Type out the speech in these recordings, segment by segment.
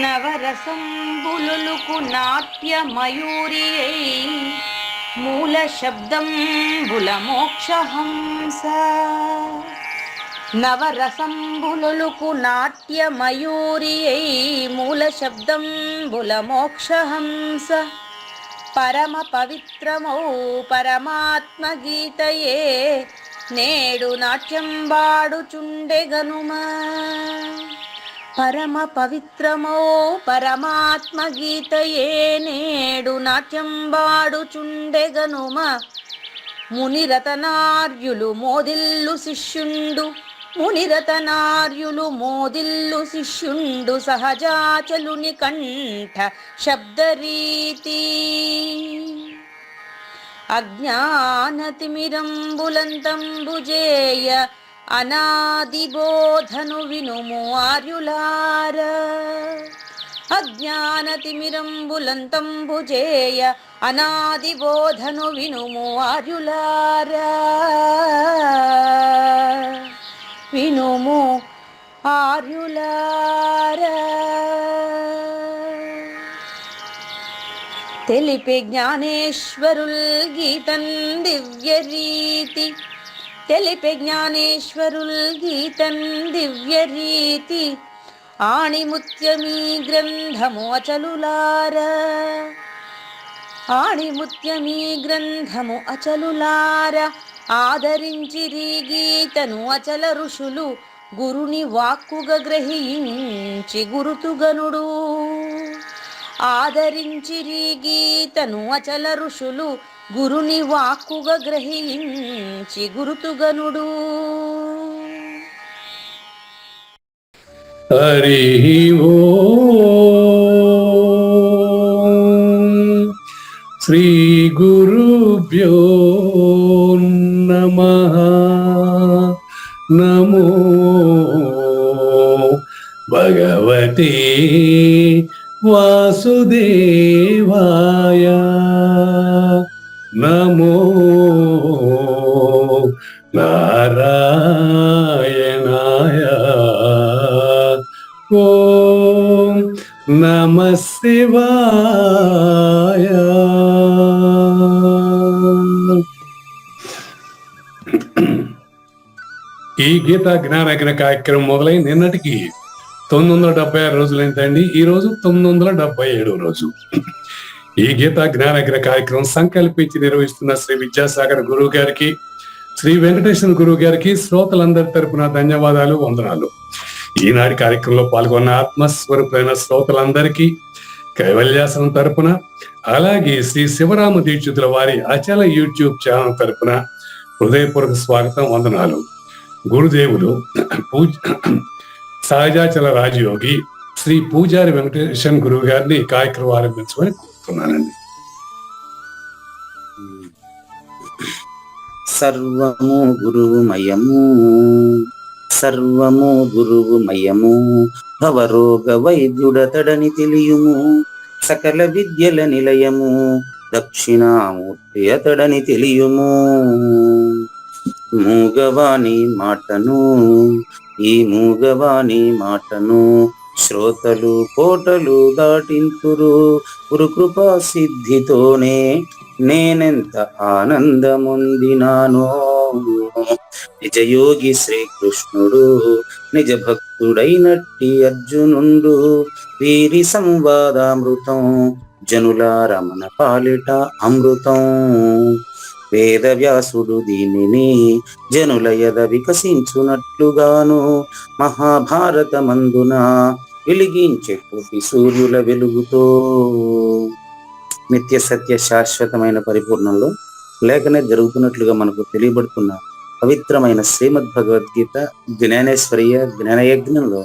నవరసంబులుకు నాట్య మయూరియై మూల శబ్దం బుల మోక్షహంస. నవరసంబులుకు నాట్య మయూరియై మూల శబ్దం బుల మోక్షహంస. పరమ పవిత్రమౌ పరమాత్మ గీతయే నేడు నాట్యం వాడుచుండెగనుమా. పరమ పవిత్రమౌ పరమాత్మ గీతయే నేడు నాట్యం వాడుచుండెగనుమా. మునిరతనార్యులు మోదిల్లు శిష్యుండు, మునిరతనార్యులు మోదిల్లు శిష్యుండు సహజాచలుని కంఠ శబ్దరీతి. అజ్ఞానతిమిరంబులంతంబుజేయ అనాదిబోధను వినుము ఆర్యులార. అజ్ఞానతిమిరంబులంతంబుజేయ అనాదిబోధను వినుము ఆర్యులార. వినుము ఆర్యులార. తెలిపే జ్ఞానేశ్వరుల్ గీతన్ దివ్య రీతి. తెలిపే జ్ఞానేశ్వరుల్ గీతన్ దివ్య రీతి. ఆణిముత్యమీ గ్రంథము అచలులార. ఆణిముత్యమీ గ్రంథము అచలులార. ఆదరించిరి గీతను అచల ఋషులు గురుని వాక్కుగా గ్రహించి గురుతుగనుడు. ఆదరించిరి గీతను అచల ఋషులు గురుని వాక్కుగా గ్రహించి గురుతుగనుడు. హరి ఓం శ్రీ గురుభ్యో నమః. నమో భగవతే వాసుదేవాయ. నమో నారాయణాయ. ఓం నమః శివాయ. ఈ గీతా జ్ఞానయజ్ఞ కార్యక్రమం మొదలై నిన్నటికి 976 రోజులైందండి. ఈ రోజు 977 రోజు. ఈ గీతా జ్ఞానయజ్ఞ కార్యక్రమం సంకల్పించి నిర్వహిస్తున్న శ్రీ విద్యాసాగర్ గురువు గారికి, శ్రీ వెంకటేశ్వర గురువు గారికి శ్రోతలందరి తరపున ధన్యవాదాలు, వందనాలు. ఈనాటి కార్యక్రమంలో పాల్గొన్న ఆత్మస్వరూపమైన శ్రోతలందరికీ కైవల్యాసనం తరపున, అలాగే శ్రీ శివరామ దీక్షితుల వారి అచల యూట్యూబ్ ఛానల్ తరపున హృదయపూర్వక స్వాగతం, వందనాలు. గురుదేవులు సహజాచల రాజయోగి శ్రీ పూజారి వెంకటేశ్వర గురువు గారిని కార్యక్రమం ఆరంభించమని కోరుతున్నానండి. సర్వము గురువుమయము, సర్వము గురువుమయము. భవరోగ వైద్యుడతడని తెలియుము, సకల విద్యల నిలయము. దక్షిణామూర్తి అతడని తెలియుము. మూగవాణి మాటను, ఈ మూగవాణి మాటను శ్రోతలు కోటలు దాటింతురు. గురుకృపా సిద్ధితోనే నేనెంత ఆనందముందినానో. నిజయోగి శ్రీకృష్ణుడు నిజ భక్తుడైనట్టి అర్జునుండు. వీరి సంవాదామృతం జనుల రమణ పాలిట అమృతం. వేదవ్యాసుడు దీనిని జనుల యద వికసించునట్లుగాను మహాభారతమందున వెలిగించే కోటి సూర్యుల వెలుగుతో. నిత్య సత్య శాశ్వతమైన పరిపూర్ణంలో లేఖనే జరుగుతున్నట్లుగా మనకు తెలియబడుతున్న పవిత్రమైన శ్రీమద్ భగవద్గీత జ్ఞానేశ్వరీయ జ్ఞానయజ్ఞంలో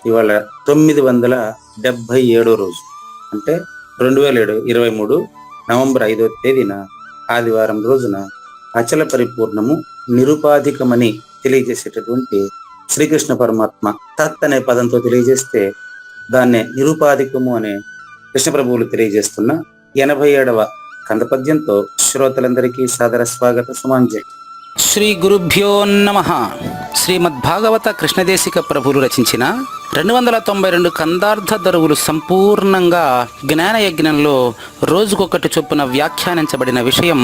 ఇవాళ 977 రోజు, అంటే 2023 నవంబర్ 5వ తేదీన ఆదివారం రోజున అచల పరిపూర్ణము నిరుపాధికమని తెలియజేసేటటువంటి శ్రీకృష్ణ పరమాత్మ తత్ అనే పదంతో తెలియజేస్తే దాన్నే నిరుపాధికము అనే కృష్ణ ప్రభువులు తెలియజేస్తున్న 87వ కందపద్యంతో శ్రోతలందరికీ సాదర స్వాగత సుమాంజలి. శ్రీ గురుభ్యో నమః. శ్రీమద్భాగవత కృష్ణదేశిక ప్రభులు రచించిన 292 కందార్థ దరువులు సంపూర్ణంగా జ్ఞాన యజ్ఞంలో రోజుకొకటి చొప్పున వ్యాఖ్యానించబడిన విషయం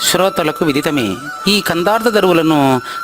శ్రోతలకు విదితమే. ఈ కందార్థ దరువులను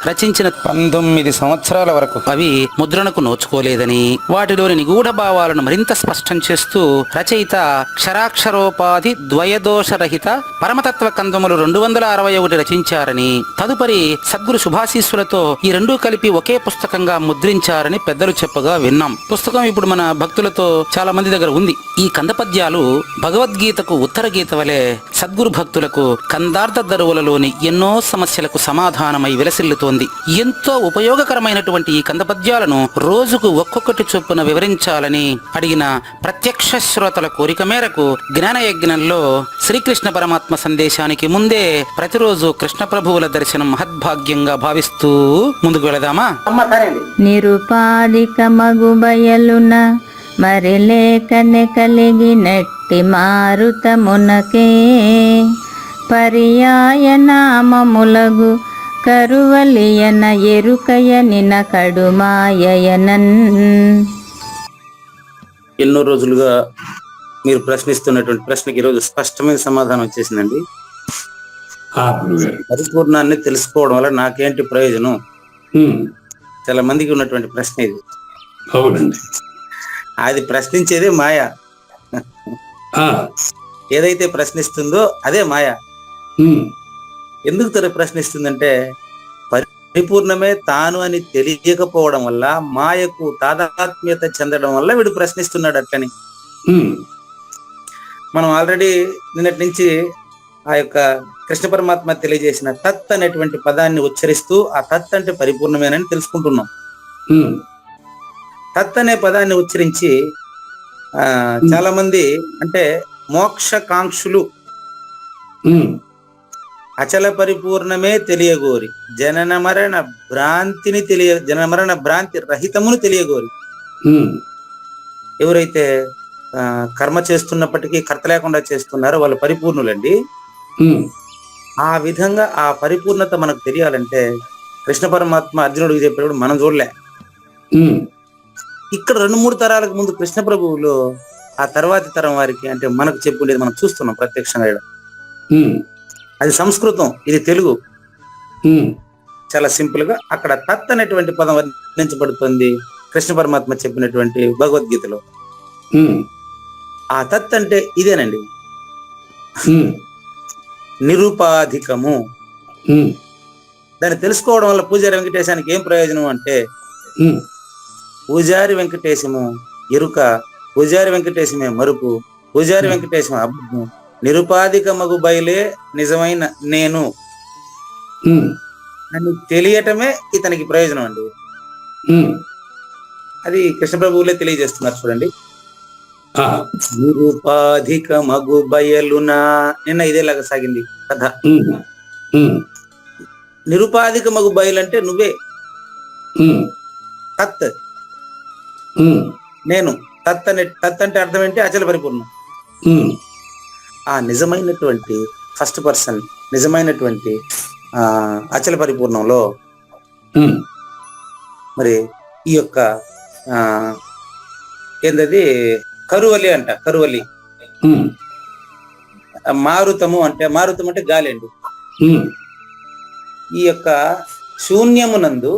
రచించిన 19 సంవత్సరాల వరకు అవి ముద్రణకు నోచుకోలేదని, వాటిలోని నిగూఢ భావాలను మరింత స్పష్టం చేస్తూ రచయిత క్షరాక్షరోపాధి ద్వయదోషరహిత పరమతత్వ కందములు 261 రచించారని, తదుపరి సద్గురు శుభాశీస్సులతో ఈ రెండూ కలిపి ఒకే పుస్తకంగా ముద్రించారని పెద్దలు చెప్పగా విన్నాం. పుస్తకం ఇప్పుడు మన భక్తులతో చాలా మంది దగ్గర ఉంది. ఈ కందపద్యాలు భగవద్గీతకు ఉత్తర గీత వలె సద్గురు భక్తులకు కందార్థ దరువులలోని ఎన్నో సమస్యలకు సమాధానమై విలసిల్లుతోంది. ఎంతో ఉపయోగకరమైనటువంటి ఈ కందపద్యాలను రోజుకు ఒక్కొక్కటి చొప్పున వివరించాలని అడిగిన ప్రత్యక్ష శ్రోతల కోరిక మేరకు జ్ఞాన యజ్ఞంలో శ్రీకృష్ణ పరమాత్మ సందేశానికి ముందే ప్రతిరోజు కృష్ణ ప్రభువుల దర్శనం మహద్భాగ్యంగా భావిస్తూ ముందుకు వెళదామా? నిరుపాధిక మగు బయలున మరి లేకనే కలిగినట్టి మారుతమునకే పర్యాయ నామములగు కరువలియన ఎరుకయనిన కడుమాయనన్. ఎన్నో రోజులుగా మీరు ప్రశ్నిస్తున్నటువంటి ప్రశ్నకి ఈరోజు స్పష్టమైన సమాధానం వచ్చేసిందండి. పరిపూర్ణాన్ని తెలుసుకోవడం వల్ల నాకేంటి ప్రయోజనం? చాలా మందికి ఉన్నటువంటి ప్రశ్న ఇది. అవునండి. అది ప్రశ్నించేదే మాయ. ఏదైతే ప్రశ్నిస్తుందో అదే మాయ. ఎందుకు ప్రశ్నిస్తుందంటే పరిపూర్ణమే తాను అని తెలియకపోవడం వల్ల, మాయకు తాదాత్మ్యత చెందడం వల్ల వీడు ప్రశ్నిస్తున్నాడు. అట్లని మనం ఆల్రెడీ నిన్నటి నుంచి ఆ యొక్క కృష్ణ పరమాత్మ తెలియజేసిన తత్ అనేటువంటి పదాన్ని ఉచ్చరిస్తూ ఆ తత్ అంటే పరిపూర్ణమేనని తెలుసుకుంటున్నాం. తత్ అనే పదాన్ని ఉచ్చరించి చాలా మంది అంటే మోక్షకాంక్షులు అచల పరిపూర్ణమే తెలియగోరి జనన మరణ భ్రాంతి రహితమును తెలియగోరి ఎవరైతే కర్మ చేస్తున్నప్పటికీ కర్త లేకుండా చేస్తున్నారో వాళ్ళు పరిపూర్ణులండి. ఆ విధంగా ఆ పరిపూర్ణత మనకు తెలియాలంటే కృష్ణ పరమాత్మ అర్జునుడికి చెప్పినప్పుడు మనం చూడలే. ఇక్కడ 2-3 తరాలకు ముందు కృష్ణ ప్రభువులో ఆ తర్వాతి తరం వారికి అంటే మనకు చెప్పుకునేది మనం చూస్తున్నాం ప్రత్యక్షంగా. అది సంస్కృతం, ఇది తెలుగు. చాలా సింపుల్ గా అక్కడ తత్ అనేటువంటి పదం వర్ణించబడుతుంది కృష్ణ పరమాత్మ చెప్పినటువంటి భగవద్గీతలో. ఆ తత్ అంటే ఇదేనండి, నిరుపాధికము. దాన్ని తెలుసుకోవడం వల్ల పూజారి వెంకటేశానికి ఏం ప్రయోజనం అంటే పూజారి వెంకటేశము ఎరుక, పూజారి వెంకటేశమే మరుపు, పూజారి వెంకటేశం అబ్బు, నిరుపాధిక మగు బయలే నిజమైన నేను అని తెలియటమే ఇతనికి ప్రయోజనం అండి. అది కృష్ణ ప్రభువులే తెలియజేస్తున్నారు చూడండి. నిరుపాధిక మగు బయలునా, నిన్న ఇదేలాగా సాగింది కథ. నిరుపాధిక మగు బయలు అంటే నువ్వే, తత్ నేను. తత్ అంటే అర్థం ఏంటి? అచల పరిపూర్ణం. ఆ నిజమైనటువంటి ఫస్ట్ పర్సన్, నిజమైనటువంటి అచల పరిపూర్ణంలో మరి ఈ యొక్క ఏంటది కరువలి అంట. కరువలి మారుతం అంటే గాలి అండి. ఈ యొక్క శూన్యమునందు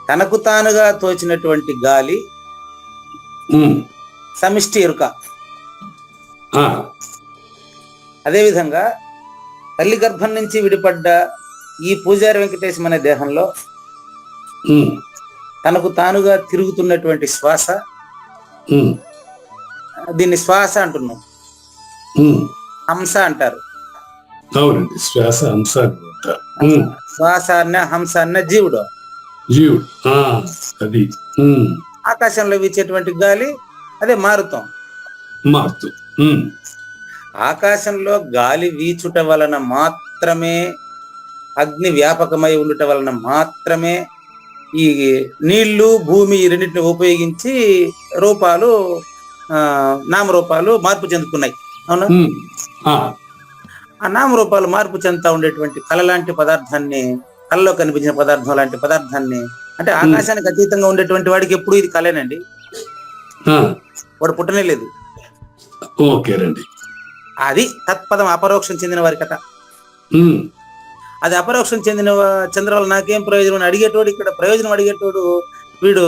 తనకు తానుగా తోచినటువంటి గాలి సమిష్టి ఎరుక. అదేవిధంగా తల్లి గర్భం నుంచి విడిపడ్డ ఈ పూజారి వెంకటేశం అనే దేహంలో తనకు తానుగా తిరుగుతున్నటువంటి శ్వాస, దీన్ని శ్వాస అంటున్నాం, హంస అంటారు. శ్వాస హంస. శ్వాస అన్న హంస అన్న జీవుడు. అది ఆకాశంలో వీచేటువంటి గాలి అదే మారుతాం. ఆకాశంలో గాలి వీచుట వలన మాత్రమే, అగ్ని వ్యాపకమై ఉండుట వలన మాత్రమే ఈ నీళ్లు భూమి ఈ రెండింటిని ఉపయోగించి రూపాలు నామరూపాలు మార్పు చెందుతున్నాయి. అవునా? ఆ నామరూపాలు మార్పు చెందుతా ఉండేటువంటి కళ లాంటి పదార్థాన్ని, కళలో కనిపించిన పదార్థం లాంటి పదార్థాన్ని అంటే ఆకాశానికి అతీతంగా ఉండేటువంటి వాడికి ఎప్పుడు ఇది కలేనండి, వాడు పుట్టనే లేదు. ఓకే రండి. అది తత్పదం అపరోక్షం చెందిన వారి కథ. అది అపరోక్షం చెందిన చంద్రవల్ల నాకేం ప్రయోజనం అని అడిగేటోడు, ఇక్కడ ప్రయోజనం అడిగేటోడు వీడు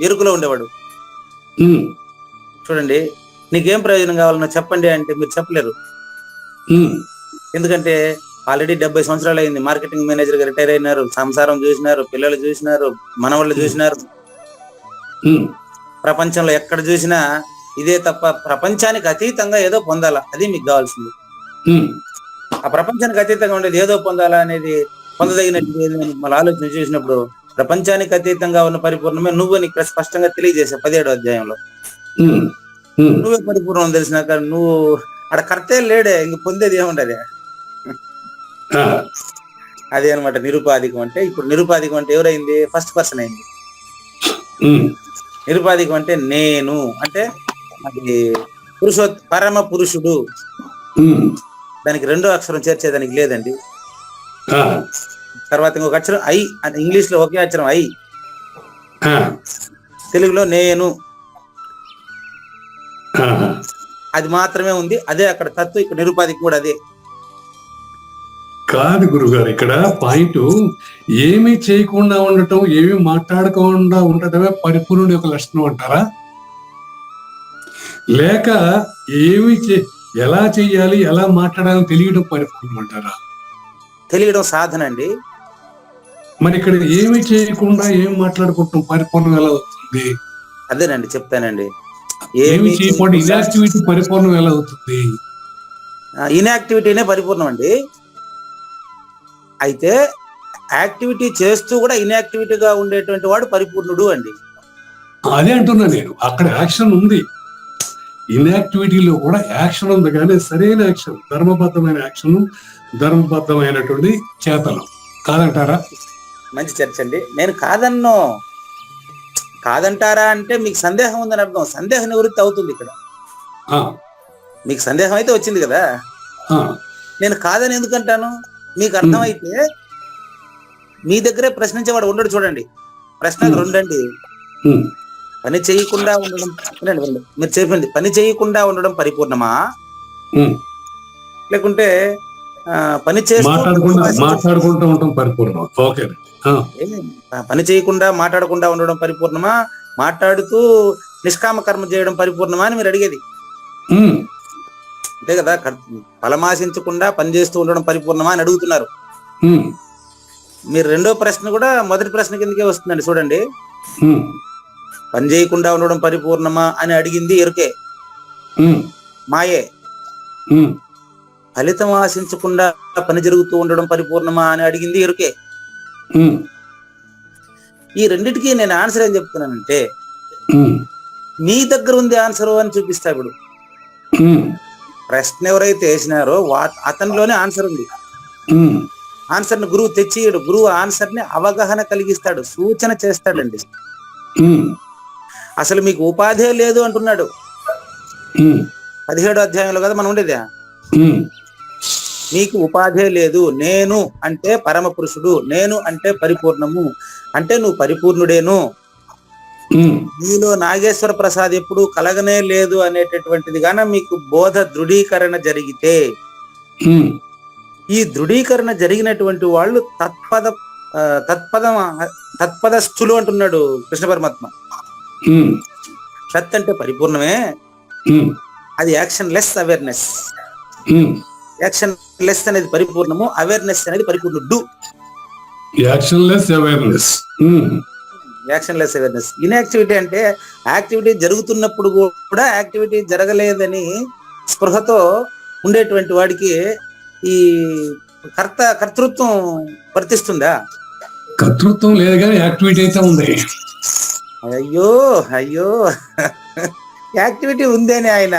ఎరుకులో ఉండేవాడు. చూడండి, నీకేం ప్రయోజనం కావాలన్నా చెప్పండి అంటే మీరు చెప్పలేరు. ఎందుకంటే ఆల్రెడీ 70 సంవత్సరాలు అయింది, మార్కెటింగ్ మేనేజర్ గా రిటైర్ అయినారు, సంసారం చూసినారు, పిల్లలు చూసినారు, మనవాళ్ళు చూసినారు. ప్రపంచంలో ఎక్కడ చూసినా ఇదే తప్ప ప్రపంచానికి అతీతంగా ఏదో పొందాలా, అది మీకు కావాల్సింది. ఆ ప్రపంచానికి అతీతంగా ఉండేది ఏదో పొందాలా అనేది పొందదగినట్టు మన ఆలోచన చేసినప్పుడు ప్రపంచానికి అతీతంగా ఉన్న పరిపూర్ణమే నువ్వు నీకు స్పష్టంగా తెలియజేసా 17వ అధ్యాయంలో. నువ్వే పరిపూర్ణం తెలిసినాక నువ్వు అక్కడ కర్తే లేడే, ఇంక పొందేది ఏముండదే. అదే అనమాట నిరుపాధికం అంటే. ఇప్పుడు నిరుపాధికం అంటే ఎవరైంది? ఫస్ట్ పర్సన్ అయింది. నిరుపాధికం అంటే నేను, అంటే అది పరమ పురుషుడు. దానికి రెండో అక్షరం చేర్చేదానికి లేదండి. తర్వాత ఇంకొక అక్షరం ఐ, అంటే ఇంగ్లీష్ లో ఒకే అక్షరం ఐ, తెలుగులో నేను, అది మాత్రమే ఉంది. అదే అక్కడ తత్వం, ఇక్కడ నిరుపాధికం కూడా అదే. కాదు గురుగారు, ఇక్కడ పాయింట్ ఏమీ చేయకుండా ఉండటం, ఏమీ మాట్లాడకుండా ఉండటమే పరిపూర్ణుడి యొక్క లక్షణం అంటారా? లేక ఏమి ఎలా చెయ్యాలి, ఎలా మాట్లాడాలని తెలియడం పరిపూర్ణం అంటారా? తెలియడం సాధన అండి. మరి ఇక్కడ ఏమి చేయకుండా ఏం మాట్లాడుకుంటాం పరిపూర్ణం ఎలా అవుతుంది? అదేనండి చెప్తానండి. ఏమి చేయకుండా ఇన్యాక్టివిటీ పరిపూర్ణం ఎలా అవుతుంది? ఇన్యాక్టివిటీనే పరిపూర్ణం అండి. అయితే యాక్టివిటీ చేస్తూ కూడా ఇన్యాక్టివిటీగా ఉండేటువంటి వాడు పరిపూర్ణుడు అండి. అదే అంటున్నా నేను, అక్కడ యాక్షన్ ఉంది, ఇన్యాక్టివిటీలో కూడా యాక్షన్ ఉంది, కానీ సరైన యాక్షన్, ధర్మబద్ధమైన యాక్షన్, ధర్మబద్ధమైనటువంటి చేతనం కాదంటారా? మంచి చర్చ అండి. నేను కాదన్నో, కాదంటారా అంటే మీకు సందేహం ఉందని అర్థం. సందేహ నివృత్తి అవుతుంది ఇక్కడ. మీకు సందేహం అయితే వచ్చింది కదా. నేను కాదని ఎందుకంటాను? మీకు అర్థమైతే మీ దగ్గరే ప్రశ్నించేవాడు ఉండడు. చూడండి, ప్రశ్నలు రెండండి. పని చేయకుండా ఉండడం, మీరు చెప్పింది పని చేయకుండా ఉండడం పరిపూర్ణమా, లేకుంటే పని మాట్లాడుకుంటూ ఉండడం పరిపూర్ణమా? ఓకే, పని చేయకుండా మాట్లాడకుండా ఉండడం పరిపూర్ణమా, మాట్లాడుతూ నిష్కామ కర్మ చేయడం పరిపూర్ణమా అని మీరు అడిగేది అంతే కదా. ఫలమాశించకుండా పని చేస్తూ ఉండడం పరిపూర్ణమా అని అడుగుతున్నారు. మీరు రెండో ప్రశ్న కూడా మొదటి ప్రశ్న కిందకే వస్తుందండి. చూడండి, పని చేయకుండా ఉండడం పరిపూర్ణమా అని అడిగింది ఎరుకే, మాయే. ఫలితం ఆశించకుండా పని జరుగుతూ ఉండడం పరిపూర్ణమా అని అడిగింది ఎరుకే. ఈ రెండిటికి నేను ఆన్సర్ ఏం చెప్తున్నానంటే, మీ దగ్గర ఉంది ఆన్సర్ అని చూపిస్తా. ఇప్పుడు ప్రశ్న ఎవరైతే వేసినారో అతనిలోనే ఆన్సర్ ఉంది. ఆన్సర్ ని గురువు తెచ్చియడు. గురువు ఆన్సర్ ని అవగాహన కలిగిస్తాడు, సూచన చేస్తాడండి. అసలు మీకు ఉపాధే లేదు అంటున్నాడు 17వ అధ్యాయంలో కదా మనం ఉండేది. నీకు ఉపాధే లేదు. నేను అంటే పరమ పురుషుడు, నేను అంటే పరిపూర్ణము, అంటే నువ్వు పరిపూర్ణుడేను. నీలో నాగేశ్వర ప్రసాద్ ఎప్పుడు కలగనే లేదు అనేటటువంటిది గాన మీకు బోధ దృఢీకరణ జరిగితే, ఈ దృఢీకరణ జరిగినటువంటి వాళ్ళు తత్పదస్థులు అంటున్నాడు కృష్ణ పరమాత్మ. సత్ అంటే పరిపూర్ణమే, అది actionless awareness. Actionless అనేది పరిపూర్ణము, అవేర్నెస్ అనేది పరిపూర్ణుడు. Actionless awareness. Actionless awareness. Inactivity అంటే యాక్టివిటీ జరుగుతున్నప్పుడు కూడా యాక్టివిటీ జరగలేదని స్పృహతో ఉండేటువంటి వాడికి ఈ కర్తృత్వం వర్తిస్తుందా? కర్తృత్వం లేదు కానీ యాక్టివిటీ అయితే ఉంది. అయ్యో అయ్యో, యాక్టివిటీ ఉందేనే. ఆయన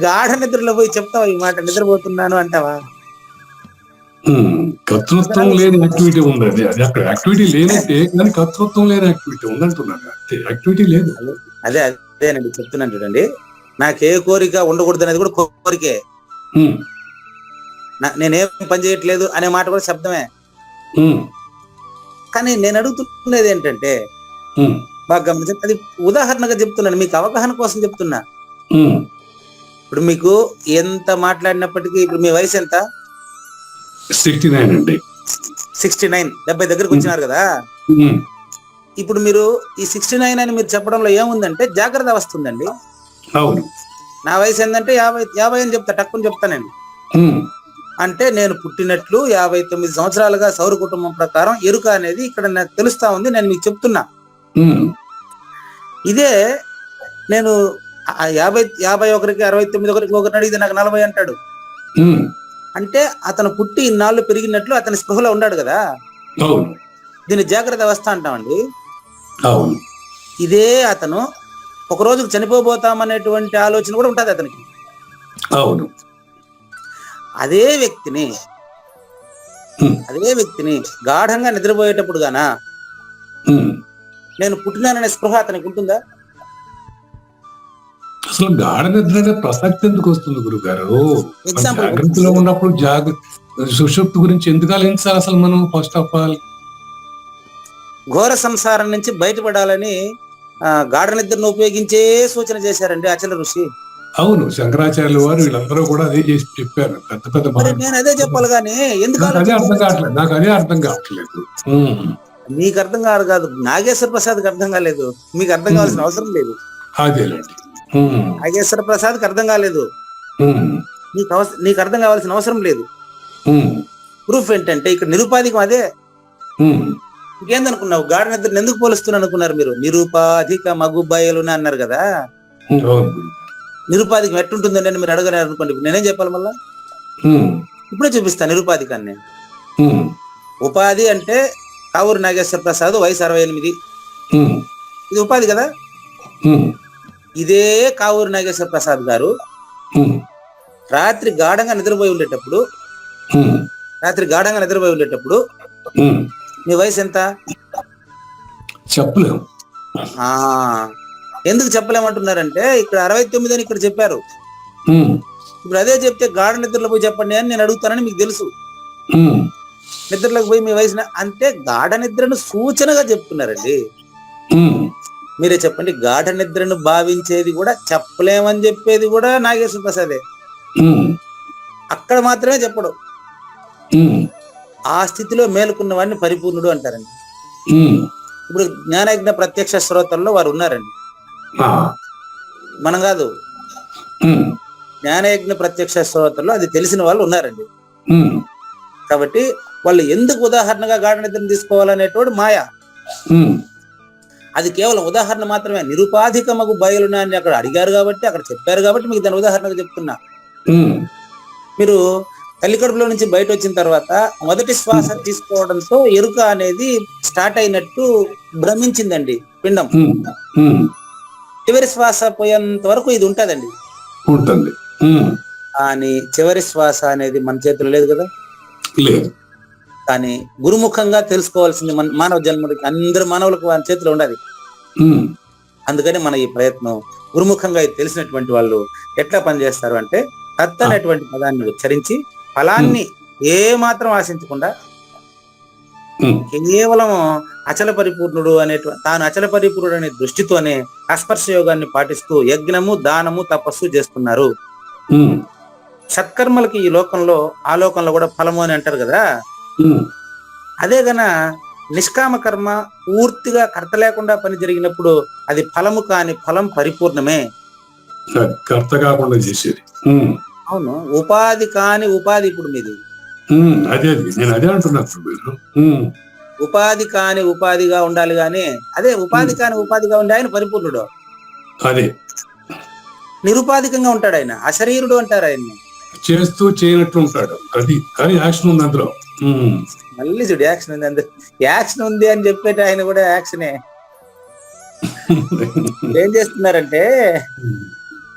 గాఢ నిద్రలో పోయి చెప్తావా ఈ మాట, నిద్రపోతున్నాను అంటావా? కర్తృత్వం లేని యాక్టివిటీ ఉంది. అది అక్కడ యాక్టివిటీ లేనట్టే, కానీ కర్తృత్వం లేని యాక్టివిటీ ఉందంటున్నాను. యాక్టివిటీ లేదు. అదేనండి చెప్తున్నాను. చూడండి, నాకే కోరిక ఉండకూడదు అనేది కూడా కోరికే. నేనేం పని చేయట్లేదు అనే మాట కూడా శబ్దమే. కానీ నేను అడుగుతున్నది ఏంటంటే ఉమ్, బాగా గమనించండి, అది ఉదాహరణగా చెప్తున్నాను, మీకు అవగాహన కోసం చెప్తున్నా. ఉమ్. ఇప్పుడు మీకు ఎంత మాట్లాడినప్పటికీ ఇప్పుడు మీ వయసు ఎంత? 69 అండి. 69, 70 దగ్గరకు వచ్చినారు కదా. ఉమ్, ఇప్పుడు మీరు ఈ 69 అని మీరు చెప్పడంలో ఏముందంటే జాగ్రత్త వస్తుందండి. అవును. నా వయసు ఏంటంటే 50 అని చెప్తా, టక్కుని చెప్తానండి. ఉమ్, అంటే నేను పుట్టినట్లు 59 సంవత్సరాలుగా సౌర కుటుంబం ప్రకారం ఎరుక అనేది ఇక్కడ నాకు తెలుస్తా ఉంది, నేను మీకు చెప్తున్నా. ఉమ్, ఇదే నేను 51కి 69 ఒకరిని అడిగితే నాకు 40 అంటాడు. ఉమ్, అంటే అతను పుట్టి ఇన్నాళ్ళు పెరిగినట్లు అతని స్పృహలో ఉన్నాడు కదా. అవును. దీన్ని జాగ్రత్త అవస్థ అంటామండి. అవును. ఇదే అతను ఒక రోజుకు చనిపోబోతామనేటువంటి ఆలోచన కూడా ఉంటుంది అతనికి. అవును. అదే వ్యక్తిని గాఢంగా నిద్రపోయేటప్పుడు గానా ఉమ్. నేను పుట్టినాననే స్పృహ అతనికి ఉంటుందా? అసలు గాఢ నిద్ర అనే ప్రసక్తి ఎందుకు వస్తుంది గురుగారు? Example జాగ్రత్తలో ఉన్నప్పుడు సుషుప్తి గురించి ఎందుకు ఆలోచించాలి అసలు మనం? ఫస్ట్ ఆఫ్ ఆల్ ఘోర సంసారం నుంచి బయటపడాలని గాఢ నిద్రను ఉపయోగించే సూచన చేశారండి అచల ఋషి. అవును, శంకరాచార్యుల వారు వీళ్ళందరూ కూడా అదే చేసి చెప్పారు. పెద్ద పెద్ద మరి నేను అదే చెప్పాలి కానీ ఎందుకు నాకు అదే అర్థం కావట్లేదు. మీకు అర్థం కాదు, నాగేశ్వర ప్రసాద్కి అర్థం కాలేదు, మీకు అర్థం కావాల్సిన అవసరం లేదు. అదేలేండి. నాగేశ్వర ప్రసాద్కి అర్థం కాలేదు, నీకు అర్థం కావాల్సిన అవసరం లేదు. ప్రూఫ్ ఏంటంటే ఇక్కడ నిరుపాధికం అదే. ఇంకేందనుకున్నావు? గాఢ నిద్రను ఎందుకు పోలుస్తున్నాను అనుకున్నారు మీరు? నిరుపాధిక మగు బయలున అన్నారు కదా. నిరుపాధికం ఎట్టుంటుందండి అని మీరు అడగలేరు అనుకోండి. నేనేం చెప్పాలి మళ్ళా? ఇప్పుడే చూపిస్తాను నిరుపాధికాన్ని. ఉపాధి అంటే కావూరు నాగేశ్వర ప్రసాద్ వయసు 68, ఇది ఉపాధి కదా. ఇదే కావూరు నాగేశ్వర ప్రసాద్ గారు రాత్రి గాఢంగా నిద్రపోయి ఉండేటప్పుడు మీ వయసు ఎంత? చెప్పలేము. ఎందుకు చెప్పలేమంటున్నారంటే ఇక్కడ 69 అని ఇక్కడ చెప్పారు. ఇప్పుడు అదే చెప్తే గాఢ నిద్రలో పోయి చెప్పండి అని నేను అడుగుతానని మీకు తెలుసు. నిద్రలోకి పోయి మీ వయసు అంటే గాఢ నిద్రను సూచనగా చెప్తున్నారండి. మీరే చెప్పండి, గాఢ నిద్రను భావించేది కూడా చెప్పలేమని చెప్పేది కూడా నాగేశ్వర ప్రసాదే. అక్కడ మాత్రమే చెప్పడు. ఆ స్థితిలో మేలుకున్న వాడిని పరిపూర్ణుడు అంటారండి. ఇప్పుడు జ్ఞానయజ్ఞ ప్రత్యక్ష శ్రోతల్లో వారు ఉన్నారండి, మనం కాదు. జ్ఞానయజ్ఞ ప్రత్యక్ష శ్రోతల్లో అది తెలిసిన వాళ్ళు ఉన్నారండి. కాబట్టి వాళ్ళు ఎందుకు ఉదాహరణగా గాఢ నిద్రను తీసుకోవాలనేటోడు మాయ. అది కేవలం ఉదాహరణ మాత్రమే. నిరుపాధికమగు బయలున అని అక్కడ అడిగారు కాబట్టి, అక్కడ చెప్పారు కాబట్టి మీకు దాని ఉదాహరణగా చెప్తున్నా. మీరు తల్లి కడుపులో నుంచి బయట వచ్చిన తర్వాత మొదటి శ్వాస తీసుకోవడంతో ఎరుక అనేది స్టార్ట్ అయినట్టు భ్రమించిందండి పిండం. చివరి శ్వాస పోయేంత వరకు ఇది ఉంటదండి. కానీ చివరి శ్వాస అనేది మన చేతిలో లేదు కదా. కానీ గురుముఖంగా తెలుసుకోవాల్సింది మానవ జన్మకి, అందరు మానవులకు వారి చేతిలో ఉండాలి. అందుకని మన ఈ ప్రయత్నం గురుముఖంగా తెలిసినటువంటి వాళ్ళు ఎట్లా పనిచేస్తారు అంటే తత్ అనేటువంటి పదాన్ని ఉచ్చరించి ఫలాన్ని ఏ మాత్రం ఆశించకుండా కేవలం అచల పరిపూర్ణుడు తాను అచల పరిపూర్ణుడు అనే దృష్టితోనే అస్పర్శ యోగాన్ని పాటిస్తూ యజ్ఞము, దానము, తపస్సు చేస్తున్నారు. సత్కర్మలకి ఈ లోకంలో ఆ లోకంలో కూడా ఫలము అని అంటారు కదా. అదే గన నిష్కామ కర్మ పూర్తిగా కర్త లేకుండా పని జరిగినప్పుడు అది ఫలము కాని ఫలం పరిపూర్ణమే. కర్త కాకుండా చేసేది. అవును, ఉపాధి కాని ఉపాధి. ఇప్పుడు మీది అదే నేను అదే అంటున్నాను. ఉపాధి కాని ఉపాధిగా ఉండాలి గాని అదే ఉపాధి కాని ఉపాధిగా ఉండే ఆయన పరిపూర్ణుడు. అదే నిరుపాధికంగా ఉంటాడు ఆయన, అశరీరుడు అంటారు ఆయన్ని. చేస్తూ చేయనట్టు ఉంటాడు, అది కానీ యాక్షన్ ఉంది అందులో. మళ్ళీ చూడు యాక్షన్ ఉంది, అందులో యాక్షన్ ఉంది అని చెప్పేట ఆయన కూడా యాక్షనే. ఏం చేస్తున్నారంటే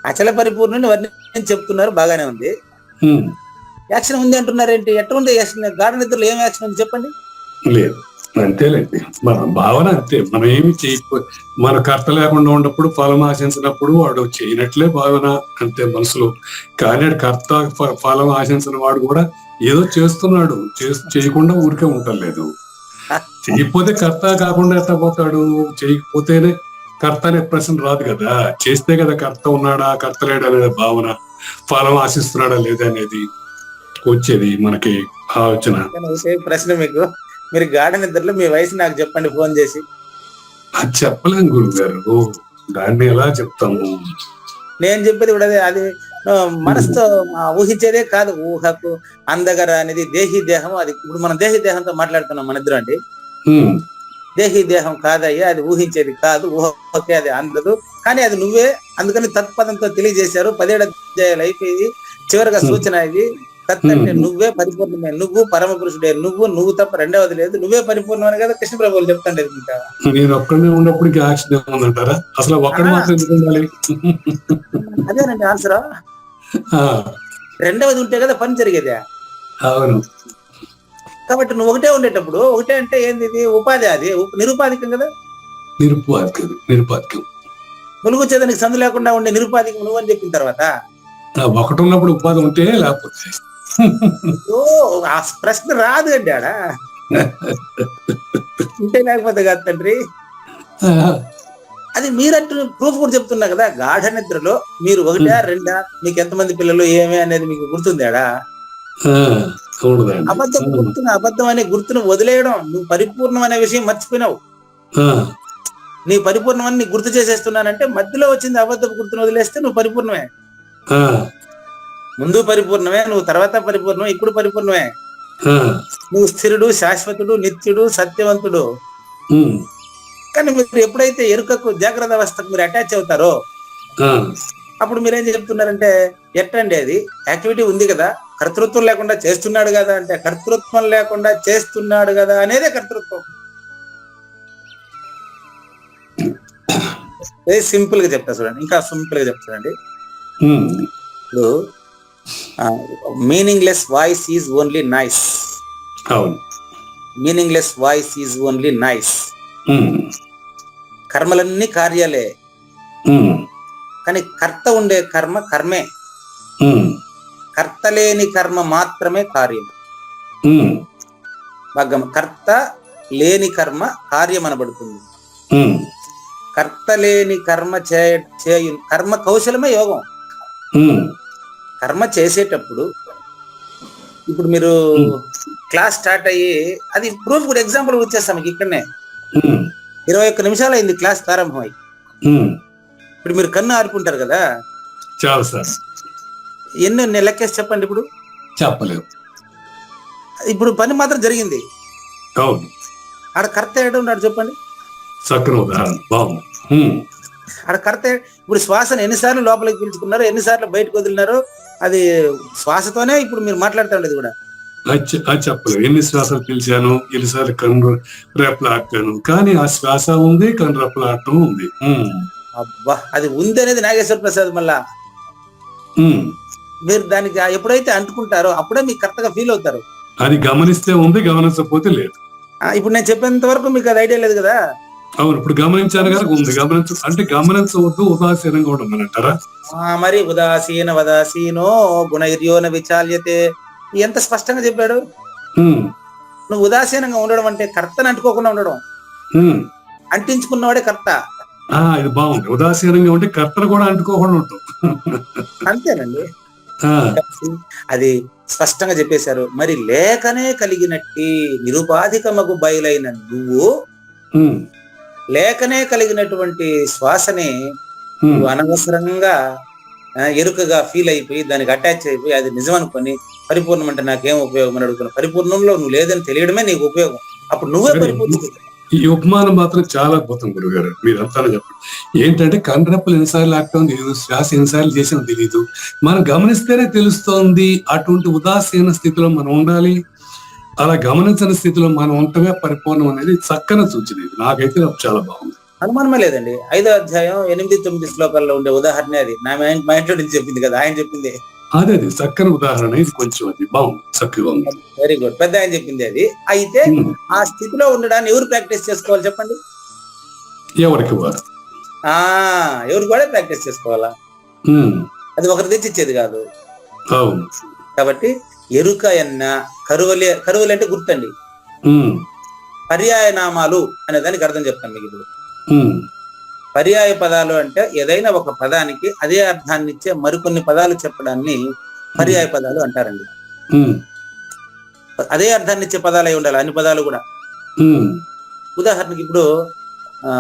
అచల పరిపూర్ణుని వర్ణించి చెప్తున్నారు, బాగానే ఉంది. యాక్షన్ ఉంది అంటున్నారేంటి? ఎట్లా ఉంది యాక్షన్? గాఢ నిద్రలో ఏం యాక్షన్ ఉంది చెప్పండి? లేదు, అంతేలేండి. మన భావన అంతే. మనం ఏమి చేయకపోయి మన కర్త లేకుండా ఉన్నప్పుడు ఫలం ఆశించినప్పుడు వాడు చేయనట్లే భావన అంతే మనసులో. కానీ కర్త ఫలం ఆశించిన వాడు కూడా ఏదో చేస్తున్నాడు, చేయకుండా ఊరికే ఉండలేదు. చేయకపోతే కర్త కాకుండా ఎట్లా పోతాడు? చేయకపోతేనే కర్త అనే ప్రశ్న రాదు కదా. చేస్తే కదా కర్త ఉన్నాడా కర్త లేడా అనే భావన, ఫలం ఆశిస్తున్నాడా లేదా అనేది వచ్చేది మనకి ఆలోచన. ప్రశ్న మీకు, మీరు గాఢ నిద్రలో మీ వయసు నాకు చెప్పండి ఫోన్ చేసి. అది చెప్పలేం గురుగారు, దాన్ని ఎలా చెప్తాము? నేను చెప్పేది కూడా అది మనసుతో ఊహించేదే కాదు. ఊహకు అందగర అనేది దేహి దేహం. అది ఇప్పుడు మనం దేహి దేహంతో మాట్లాడుతున్నాం మన ఇద్దరు అండి. దేహి దేహం కాదయ్యా, అది ఊహించేది కాదు, ఊహకే అది అందదు. కానీ అది నువ్వే, అందుకని తత్పదంతో తెలియజేశారు. 17 అధ్యాయాలు అయిపోయి చివరిగా సూచన ఇది. తత్ అంటే నువ్వే పరిపూర్ణమే, నువ్వు పరమ పురుషుడే, నువ్వు తప్ప రెండవది లేదు, నువ్వే పరిపూర్ణమని కదా కృష్ణ ప్రభువులు చెప్తాండే. ఇంకా నేను ఒక్కడే ఉన్నప్పటికీ యాక్షన్ ఏముందంటారా? అసలు ఒక్కడు మాత్రం ఎందుకు ఉండాలి? అదేనండి ఆన్సర్. రెండవది ఉంటే కదా పని జరిగేదే. అవును. కాబట్టి నువ్వు ఒకటే ఉండేటప్పుడు, ఒకటే అంటే ఏంది? ఇది ఉపాధి, అది నిరుపాధికం కదా. నిరుపాధికం ములుగు చేదానికి సందు లేకుండా ఉండే నిరుపాధికం నువ్వు అని చెప్పిన తర్వాత ఒకటి ఉన్నప్పుడు ఉపాధి ఉంటే, లేకపోతే ఆ ప్రశ్న రాదు అండి ఆడ. ఉంటే లేకపోతే కాదు తండ్రి. అది మీరంటూ ప్రూఫ్ కూడా చెప్తున్నా కదా. గాఢ నిద్రలో మీరు ఒకటా రెండా, మీకు ఎంతమంది పిల్లలు ఏమే అనేది మీకు గుర్తుంది ఆడ. అబద్ధం అనే గుర్తును వదిలేయడం. నువ్వు పరిపూర్ణం అనే విషయం మర్చిపోయినావు. నీ పరిపూర్ణమని నీ గుర్తు చేసేస్తున్నానంటే మధ్యలో వచ్చింది అబద్ధపు గుర్తును వదిలేస్తే నువ్వు పరిపూర్ణమే. ముందు పరిపూర్ణమే, నువ్వు తర్వాత పరిపూర్ణమే, ఇప్పుడు పరిపూర్ణమే. నువ్వు స్థిరుడు, శాశ్వతుడు, నిత్యుడు, సత్యవంతుడు. కానీ మీరు ఎప్పుడైతే ఎరుకకు, జాగ్రత్త అవస్థకు మీరు అటాచ్ అవుతారో అప్పుడు మీరేం చెప్తున్నారంటే, ఎట్టండి అది యాక్టివిటీ ఉంది కదా, కర్తృత్వం లేకుండా చేస్తున్నాడు కదా అంటే, కర్తృత్వం లేకుండా చేస్తున్నాడు కదా అనేదే కర్తృత్వం. వెరీ సింపుల్ గా చెప్తా చూడండి, ఇంకా సింపుల్ గా చెప్తానండి. ఇప్పుడు meaningless voice is only nice. Meaningless voice is only nice. కర్మలన్నీ కార్యాలే, కానీ కర్త ఉండే కర్మ కర్మే. కర్త లేని కర్మ మాత్రమే కార్యం. కర్త లేని కర్మ కార్యం అనబడుతుంది. కర్త లేని కర్మ చేయు కర్మ కౌశలమే యోగం. కర్మ చేసేటప్పుడు ఇప్పుడు మీరు క్లాస్ స్టార్ట్ అయ్యి, అది ప్రూఫ్ కూడా ఎగ్జాంపుల్ వచ్చేస్తాం మీకు ఇక్కడనే. 21 నిమిషాలు అయింది క్లాస్ ప్రారంభమై. ఇప్పుడు మీరు కన్ను ఆడుకుంటారు కదా, చాలా సార్. ఎన్ని లెక్కేసి చెప్పండి. ఇప్పుడు చెప్పలేవు. ఇప్పుడు పని మాత్రం జరిగింది. ఆడ కర్త ఏడు ఉన్నాడు చెప్పండి. ఆడ కర్త ఇప్పుడు శ్వాసను ఎన్నిసార్లు లోపలికి పీల్చుకున్నారు, ఎన్నిసార్లు బయటకు వదిలినారు, అది శ్వాసతోనే ఇప్పుడు మీరు మాట్లాడుతూ ఉండేది కూడా. చెప్పలేదు. ఎన్ని శ్వాసలు పిలిచాను, ఎన్నిసార్లు కన్ను రెప్పలాటాను, కానీ ఆ శ్వాస ఉంది, కన్ను రెప్పలాటం ఉంది. అబ్బా, అది ఉంది అనేది నాగేశ్వర ప్రసాద్. మళ్ళా మీరు దానికి ఎప్పుడైతే అంటుకుంటారో అప్పుడే మీకు కరెక్ట్గా ఫీల్ అవుతారు. అది గమనిస్తే ఉంది, గమనించకపోతే లేదు. ఇప్పుడు నేను చెప్పేంత వరకు మీకు అది ఐడియా లేదు కదా. అవును, ఇప్పుడు గమనించాను కనుక ఉంది. అంటే గమనించవద్దు, ఉదాసీనంగా ఉండమనంటారా? మరి ఉదాసీన వదాసీనో గుణైర్యోన విచాల్యతే, ఎంత స్పష్టంగా చెప్పాడు. నువ్వు ఉదాసీనంగా ఉండడం అంటే కర్తను అంటుకోకుండా ఉండడం. అంటించుకున్నవాడే కర్త. ఇది బాగుంది. ఉదాసీనంగా ఉంటే కర్తను కూడా అంటుకోకుండా ఉంటాం. అంతేనండి, అది స్పష్టంగా చెప్పేశారు. మరి లేకనే కలిగినట్టి నిరుపాధికమగు బయలైన నువ్వు లేకనే కలిగినటువంటి శ్వాసని నువ్వు అనవసరంగా ఎరుకగా ఫీల్ అయిపోయి దానికి అటాచ్ అయిపోయి అది నిజం అనుకొని పరిపూర్ణం అంటే నాకేం ఉపయోగం అని అడుగుతున్నావు. పరిపూర్ణంలో నువ్వు లేదని తెలియడమే నీకు ఉపయోగం. అప్పుడు నువ్వే పరిపూర్ణ. ఈ ఉపమానం మాత్రం చాలా అద్భుతం గురుగారు. మీరంతా చెప్పండి. ఏంటంటే కన్నురెప్పలు ఎన్నిసార్లు ఆడటం తెలియదు, శ్వాస ఎన్నిసార్లు చేసిన తెలియదు. మనం గమనిస్తేనే తెలుస్తోంది. అటువంటి ఉదాసీన స్థితిలో మనం ఉండాలి. అలా గమనించిన స్థితిలో మనం ఉండటమే పరిపూర్ణం అనేది చక్కని సూచన. ఇది నాకైతే చాలా బాగుంది. అనుమానమే లేదండి. 5వ అధ్యాయం 8-9 శ్లోకాల్లో ఉండే ఉదాహరణ అది. నా మైండ్ లో నుంచి చెప్పింది కదా, ఆయన చెప్పింది. అదే చక్కని ఉదాహరణ. ఇది కొంచెం అది బాగుంది, చక్కగా ఉంది. Very good. పెద్ద ఆయన చెప్పింది అది. అయితే ఆ స్థితిలో ఉండడాన్ని ఎవరు ప్రాక్టీస్ చేసుకోవాలి చెప్పండి? ఎవరికి వారు ఎవరు కూడా ప్రాక్టీస్ చేసుకోవాలా. అది ఒకరు తెచ్చిచ్చేది కాదు. కాబట్టి ఎరుక అన్న కరువులే అంటే గుర్తండి. పర్యాయ నామాలు అనే దానికి అర్థం చెప్తాను మీకు ఇప్పుడు. ఉమ్, పర్యాయ పదాలు అంటే ఏదైనా ఒక పదానికి అదే అర్థాన్ని ఇచ్చే మరికొన్ని పదాలు చెప్పడాన్ని పర్యాయ పదాలు అంటారండి. ఉమ్, అదే అర్థాన్ని ఇచ్చే పదాలు అయి ఉండాలి అన్ని పదాలు కూడా. ఉమ్, ఉదాహరణకి ఇప్పుడు ఆ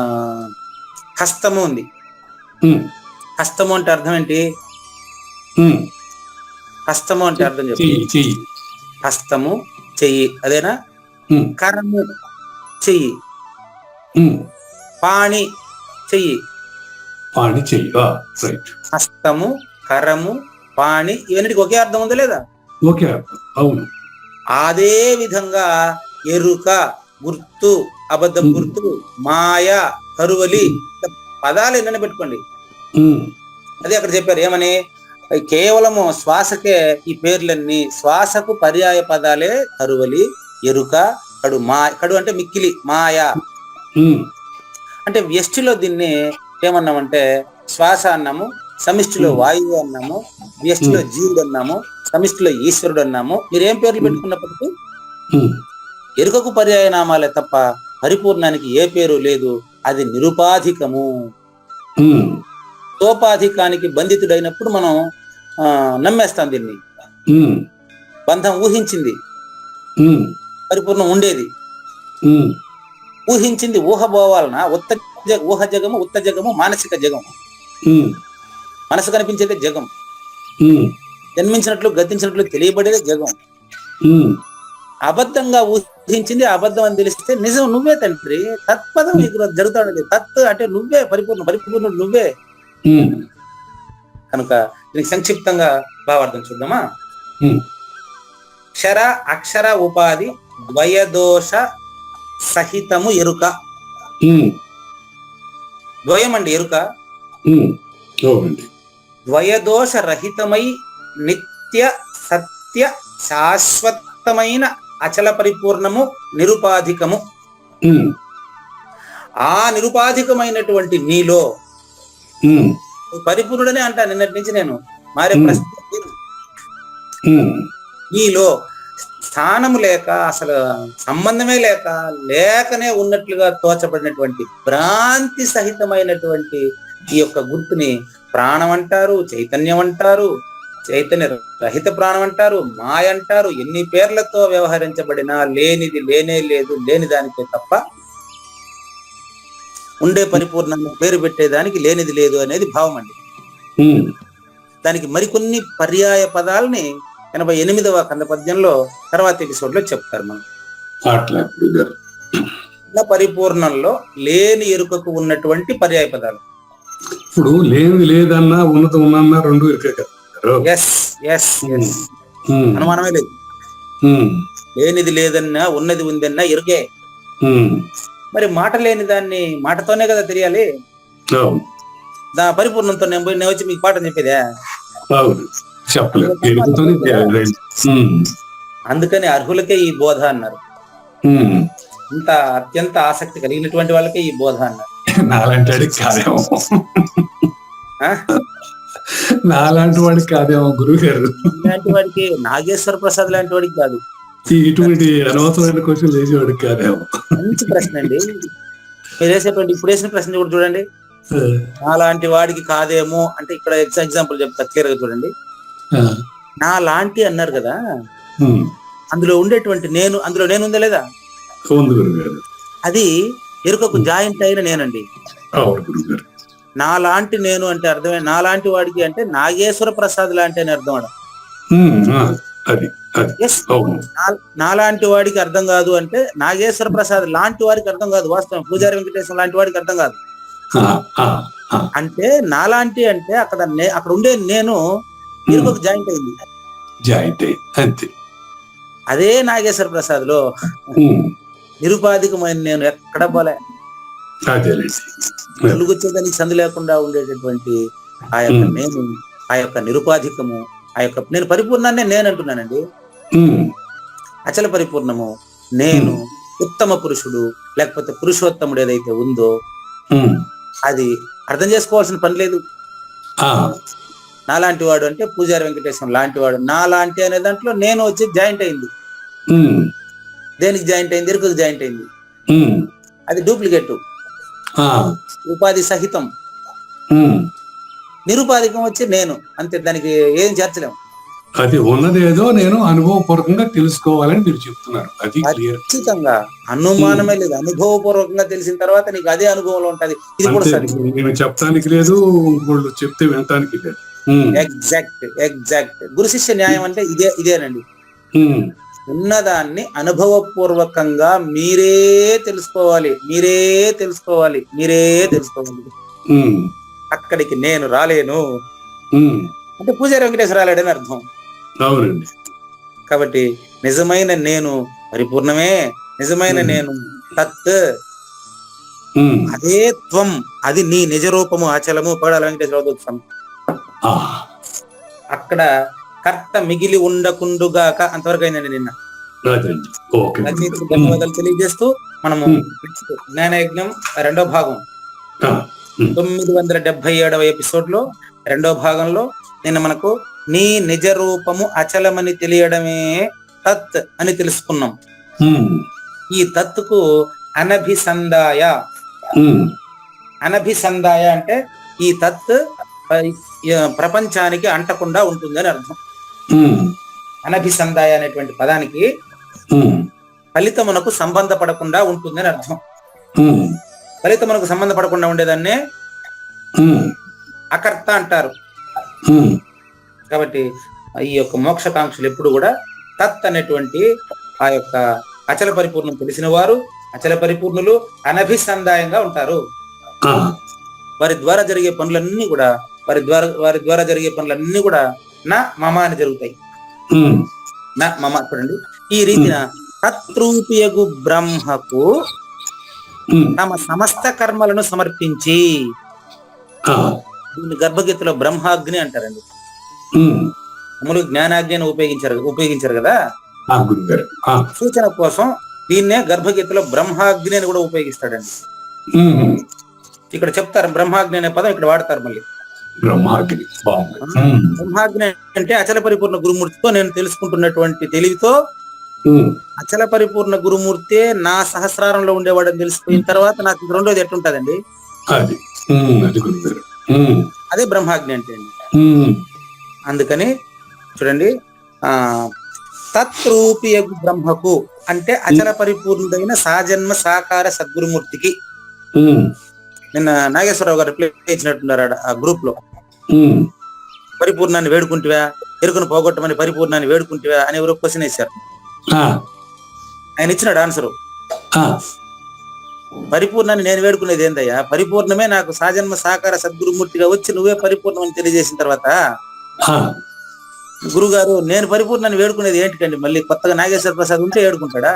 హస్తము ఉంది. ఉమ్, హస్తము అంటే అర్థం ఏంటి? ఉమ్. హస్తము అంటే అర్థం చెప్పు. చెయ్యి చెయ్యి. హస్తము చెయ్యి అదేనా? ఉమ్, కరము చెయ్యి, ఉమ్. పాణి చెయ్యి. పాణి చెయ్యి. రైట్. హస్తము, కరము, పాణి ఇవన్నిటికి ఒకే అర్థం ఉందా లేదా? ఓకే, అవును. అదే విధంగా ఎరుక, గుర్తు, అబద్ధం గుర్తు, మాయ, కరువలి పదాలు ఎన్నైనా పెట్టుకోండి. ఉమ్, అదే అక్కడ చెప్పారు ఏమని, కేవలము శ్వాసకే ఈ పేర్లన్నీ శ్వాసకు పర్యాయ పదాలే కరువలి, ఎరుక, కడు. కడు అంటే మిక్కిలి, మాయ ఉమ్, అంటే వ్యష్టిలో దీన్ని ఏమన్నామంటే శ్వాస అన్నాము, సమిష్టిలో వాయువు అన్నాము, వ్యష్టిలో జీవుడు అన్నాము, సమిష్టిలో ఈశ్వరుడు అన్నాము. మీరు ఏం పేర్లు పెట్టుకున్నప్పటికీ ఉమ్, ఎరుకకు పర్యాయ నామాలే తప్ప పరిపూర్ణానికి ఏ పేరు లేదు. అది నిరుపాధికము. ఉమ్, సోపాధికానికి బంధితుడైనప్పుడు మనం నమ్మేస్తాం దీన్ని. ఉమ్, బంధం ఊహించింది, ఉమ్, పరిపూర్ణం ఉండేది. ఉమ్, ఊహించింది ఊహభోవాలన ఊహ జగము, ఉత్త జగము, మానసిక జగం. ఉమ్, మనసు కనిపించేదే జగం. ఉమ్, జన్మించినట్లు గతించినట్లు తెలియబడేదే జగం. ఉమ్. అబద్ధంగా ఊహించింది అబద్ధం అని తెలిస్తే నిజం నువ్వే తండ్రి. తత్పదం నీకు జరుగుతాడు. తత్ అంటే నువ్వే, పరిపూర్ణుడు నువ్వే. ఉమ్, కనుక దీనికి సంక్షిప్తంగా భావార్థం చూద్దామా? ఉమ్, క్షర అక్షర ఉపాధి ద్వయదోష సహితము ఎరుక. ఉమ్, ద్వయం అండి ఎరుక. ఉమ్. అవునండి. ద్వయదోష రహితమై నిత్య సత్య శాశ్వతమైన అచల పరిపూర్ణము, నిరుపాధికము. ఉమ్, ఆ నిరుపాధికమైనటువంటి నీలో ఉమ్, పరిపూర్ణుడనే అంటా నిన్నటి నుంచి నేను. మారే ప్రశ్న లేదు. ఉమ్, నీలో స్థానము లేక, అసలు సంబంధమే లేకనే ఉన్నట్లుగా తోచబడినటువంటి భ్రాంతి సహితమైనటువంటి ఈ యొక్క గుర్తుని ప్రాణం అంటారు, చైతన్యం అంటారు, చైతన్య రహిత ప్రాణం అంటారు, మాయ అంటారు. ఎన్ని పేర్లతో వ్యవహరించబడినా లేనిది లేనే లేదు, లేని దానికే తప్ప ఉండే పరిపూర్ణంగా పేరు పెట్టేదానికి లేనిది లేదు అనేది భావం అండి. ఉమ్. దానికి మరికొన్ని పర్యాయ పదాలని 88వ కంద పద్యంలో తర్వాత ఎపిసోడ్ లో చెప్తారు. మనం అట్లా గురుగారు. పరిపూర్ణంలో లేని ఎరుకకు ఉన్నటువంటి పర్యాయ పదాలు. ఇప్పుడు లేనిది లేదన్నా ఉన్నది ఉన్నా రెండు ఇరుకే కదా. ఎస్ ఎస్ ఎస్, అనుమానమే లేదు. ఉమ్, లేనిది లేదన్నా ఉన్నది ఉందన్నా ఎరుకే. ఉమ్. మరి మాట లేని దాన్ని మాటతోనే కదా తెలియాలి. అవును, పరిపూర్ణంతో నేను వచ్చి మీకు పాఠం చెప్పేదే. అవును, చెప్పలేదు. ఎరుకతోనే తెలియాలి. ఉమ్, అందుకని అర్హులకే ఈ బోధ అన్నారు. ఉమ్. ఇంత అత్యంత ఆసక్తి కలిగినటువంటి వాళ్ళకే ఈ బోధ అన్నారు. నాలాంటి వాడికి కాదేమో, ఆ? నాలాంటి వాడికి కాదేమో గురువు గారు. ఇలాంటి వాడికి, నాగేశ్వర ప్రసాద్ లాంటి వాడికి కాదు. ఇటువంటి అనవసరమైన క్వశ్చన్ వేసేవాడికి కాదేమో. మంచి ప్రశ్న అండి మీరు వేసేటువంటి. ఇప్పుడు వేసిన ప్రశ్న కూడా చూడండి. నాలాంటి వాడికి కాదేమో అంటే ఇక్కడ ఎగ్జాంపుల్ చెప్తా క్లియర్ గా చూడండి. నా లాంటి అన్నారు కదా, అందులో ఉండేటువంటి నేను, అందులో నేను ఉందా లేదా? అది ఎరుకకు జాయింట్ అయిన నేనండి. నా లాంటి నేను అంటే అర్థమే, నా లాంటి వాడికి అంటే నాగేశ్వర ప్రసాద్ లాంటి అని అర్థం. నాలాంటి వాడికి అర్థం కాదు అంటే నాగేశ్వర ప్రసాద్ లాంటి వాడికి అర్థం కాదు. వాస్తవం పూజారి వెంకటేశ్వర లాంటి వాడికి అర్థం కాదు. అంటే నాలాంటి అంటే అక్కడ ఉండే నేను ఎరుకకు జాయింట్ అయింది. అదే నాగేశ్వర ప్రసాద్ లో నిరుపాధికమైన నేను ఎక్కడ పోలే. వెలుగొచ్చేదానికి సందు లేకుండా ఉండేటటువంటి ఆ యొక్క నేను, ఆ యొక్క నిరుపాధికము, ఆ యొక్క నేను పరిపూర్ణాన్ని నేను అంటున్నానండి. అచల పరిపూర్ణము నేను, ఉత్తమ పురుషుడు లేకపోతే పురుషోత్తముడు ఏదైతే ఉందో అది అర్థం చేసుకోవాల్సిన పని లేదు. నాలాంటి వాడు అంటే పూజారి వెంకటేశ్వరం లాంటి వాడు. నా లాంటి అనే దాంట్లో నేను వచ్చి జాయింట్ అయింది. దేనికి జాయింట్ అయింది? ఎరుకకు జాయింట్ అయింది. ఉమ్, అది డూప్లికేట్. ఆ, ఉపాధి సహితం. ఉమ్. నిరుపాధికం వచ్చి నేను, అంతే, దానికి ఏం చేర్చలేము. అది ఉన్నది ఏదో నేను అనుభవపూర్వకంగా తెలుసుకోవాలని మీరు చెప్తున్నారు. అది క్లియర్. ఖచ్చితంగా అనుమానమే లేదు. అనుభవపూర్వకంగా తెలిసిన తర్వాత నీకు అదే అనుభవంలో ఉంటది. ఇది కూడా అంతే, సత్యం. నేను చెప్పడానికి లేదు, ఇంకోళ్ళు చెప్తే వినటానికి లేదు. ఎగ్జాక్ట్. గురు శిష్య న్యాయం అంటే ఇదేనండి. ఉమ్, ఉన్నదాన్ని అనుభవపూర్వకంగా మీరే తెలుసుకోవాలి. ఉమ్, అక్కడికి నేను రాలేను. ఉమ్. అంటే పూజారి వెంకటేశ్వర రాలేడని అర్థం. అవునండి. కాబట్టి నిజమైన నేను పరిపూర్ణమే. నిజమైన నేను తత్. ఉమ్, అదే త్వం. అది నీ నిజ రూపము అచలము. పడాల వెంకటేశ్వర. ఆ, అక్కడ కర్త మిగిలి ఉండకుండుగాక అంతవరకు అయిందండి నిన్న. అదండి. ఓకే. రచయితకు ధన్యవాదాలు తెలియజేస్తూ మనము జ్ఞానయజ్ఞం 2వ భాగం ఆ, ఉమ్, 977వ ఎపిసోడ్ లో 2వ భాగంలో నిన్న మనకు నీ నిజ రూపము అచలమని తెలియడమే తత్ అని తెలుసుకున్నాం. ఉమ్, ఈ తత్తుకు అనభిసందాయ. ఉమ్, అనభిసందాయ అంటే ఈ తత్ ప్రపంచానికి అంటకుండా ఉంటుందని అర్థం. ఉమ్, అనభిసందాయ అనేటువంటి పదానికి ఉమ్, ఫలితమునకు సంబంధపడకుండా ఉంటుందని అర్థం. ఉమ్, ఫలితమునకు సంబంధపడకుండా ఉండేదాన్నే ఉమ్, అకర్త అంటారు. ఉమ్. కాబట్టి ఈ యొక్క మోక్షకాంక్షలు ఎప్పుడు కూడా తత్ అనేటువంటి ఆ యొక్క అచల పరిపూర్ణం తెలిసిన వారు, అచల పరిపూర్ణులు అనభిసందాయంగా ఉంటారు. ఆ, వారి ద్వారా జరిగే పనులన్నీ కూడా నా మమ అని జరుగుతాయి. ఉమ్, నా మమ. చూడండి, ఈ రీతిన తత్రూపియగు బ్రహ్మకు ఉమ్, తమ సమస్త కర్మలను సమర్పించి, ఆ, దీన్ని గర్భగీతలో బ్రహ్మాగ్ని అంటారండి. ఉమ్, మామూలు జ్ఞానాగ్ని అని ఉపయోగించారు కదా. ఆ, గురుగారు. ఆ, సూచన కోసం దీన్నే గర్భగీతలో బ్రహ్మాగ్ని అని కూడా ఉపయోగిస్తాడండి. ఉమ్, ఇక్కడ చెప్తారు బ్రహ్మాగ్ని అనే పదం ఇక్కడ వాడతారు మళ్ళీ. బ్రహ్మాగ్ని. బాగుంది. ఉమ్, బ్రహ్మాగ్ని అంటే అచల పరిపూర్ణ గురుమూర్తితో నేను తెలుసుకుంటున్నటువంటి తెలివితో, ఉమ్, అచల పరిపూర్ణ గురుమూర్తే నా సహస్రారంలో ఉండేవాడని తెలిసిపోయిన తర్వాత నాకు రెండోది ఎట్లుంటదండి? అది. అది గురుగారు. ఉమ్, అదే బ్రహ్మాగ్ని అంటే అండి. ఉమ్, అందుకని చూడండి, తత్రూపియగు బ్రహ్మకు అంటే అచల పరిపూర్ణుడైన సాజన్మ సాకార సద్గురుమూర్తికి. ఉమ్, నిన్న నాగేశ్వరరావు గారు రిప్లై ఇచ్చినట్టున్నారు ఆ గ్రూప్ లో. ఉమ్, పరిపూర్ణాన్ని వేడుకుంటివా, ఎరుకను పోగొట్టమని పరిపూర్ణాన్ని వేడుకుంటివా అని ఎవరో క్వశ్చన్ వేశారు. ఆ, ఆయన ఇచ్చినాడు ఆన్సరు. ఆ, పరిపూర్ణాన్ని నేను వేడుకునేది ఏందయ్యా, పరిపూర్ణమే నాకు సాజన్మ సాకార సద్గురుమూర్తిగా వచ్చి నువ్వే పరిపూర్ణం అని తెలియజేసిన తర్వాత ఆ, గురుగారు నేను పరిపూర్ణాన్ని వేడుకునేది ఏంటికండి, మళ్ళీ కొత్తగా నాగేశ్వర ప్రసాద్ ఉంటే వేడుకుంటాడా?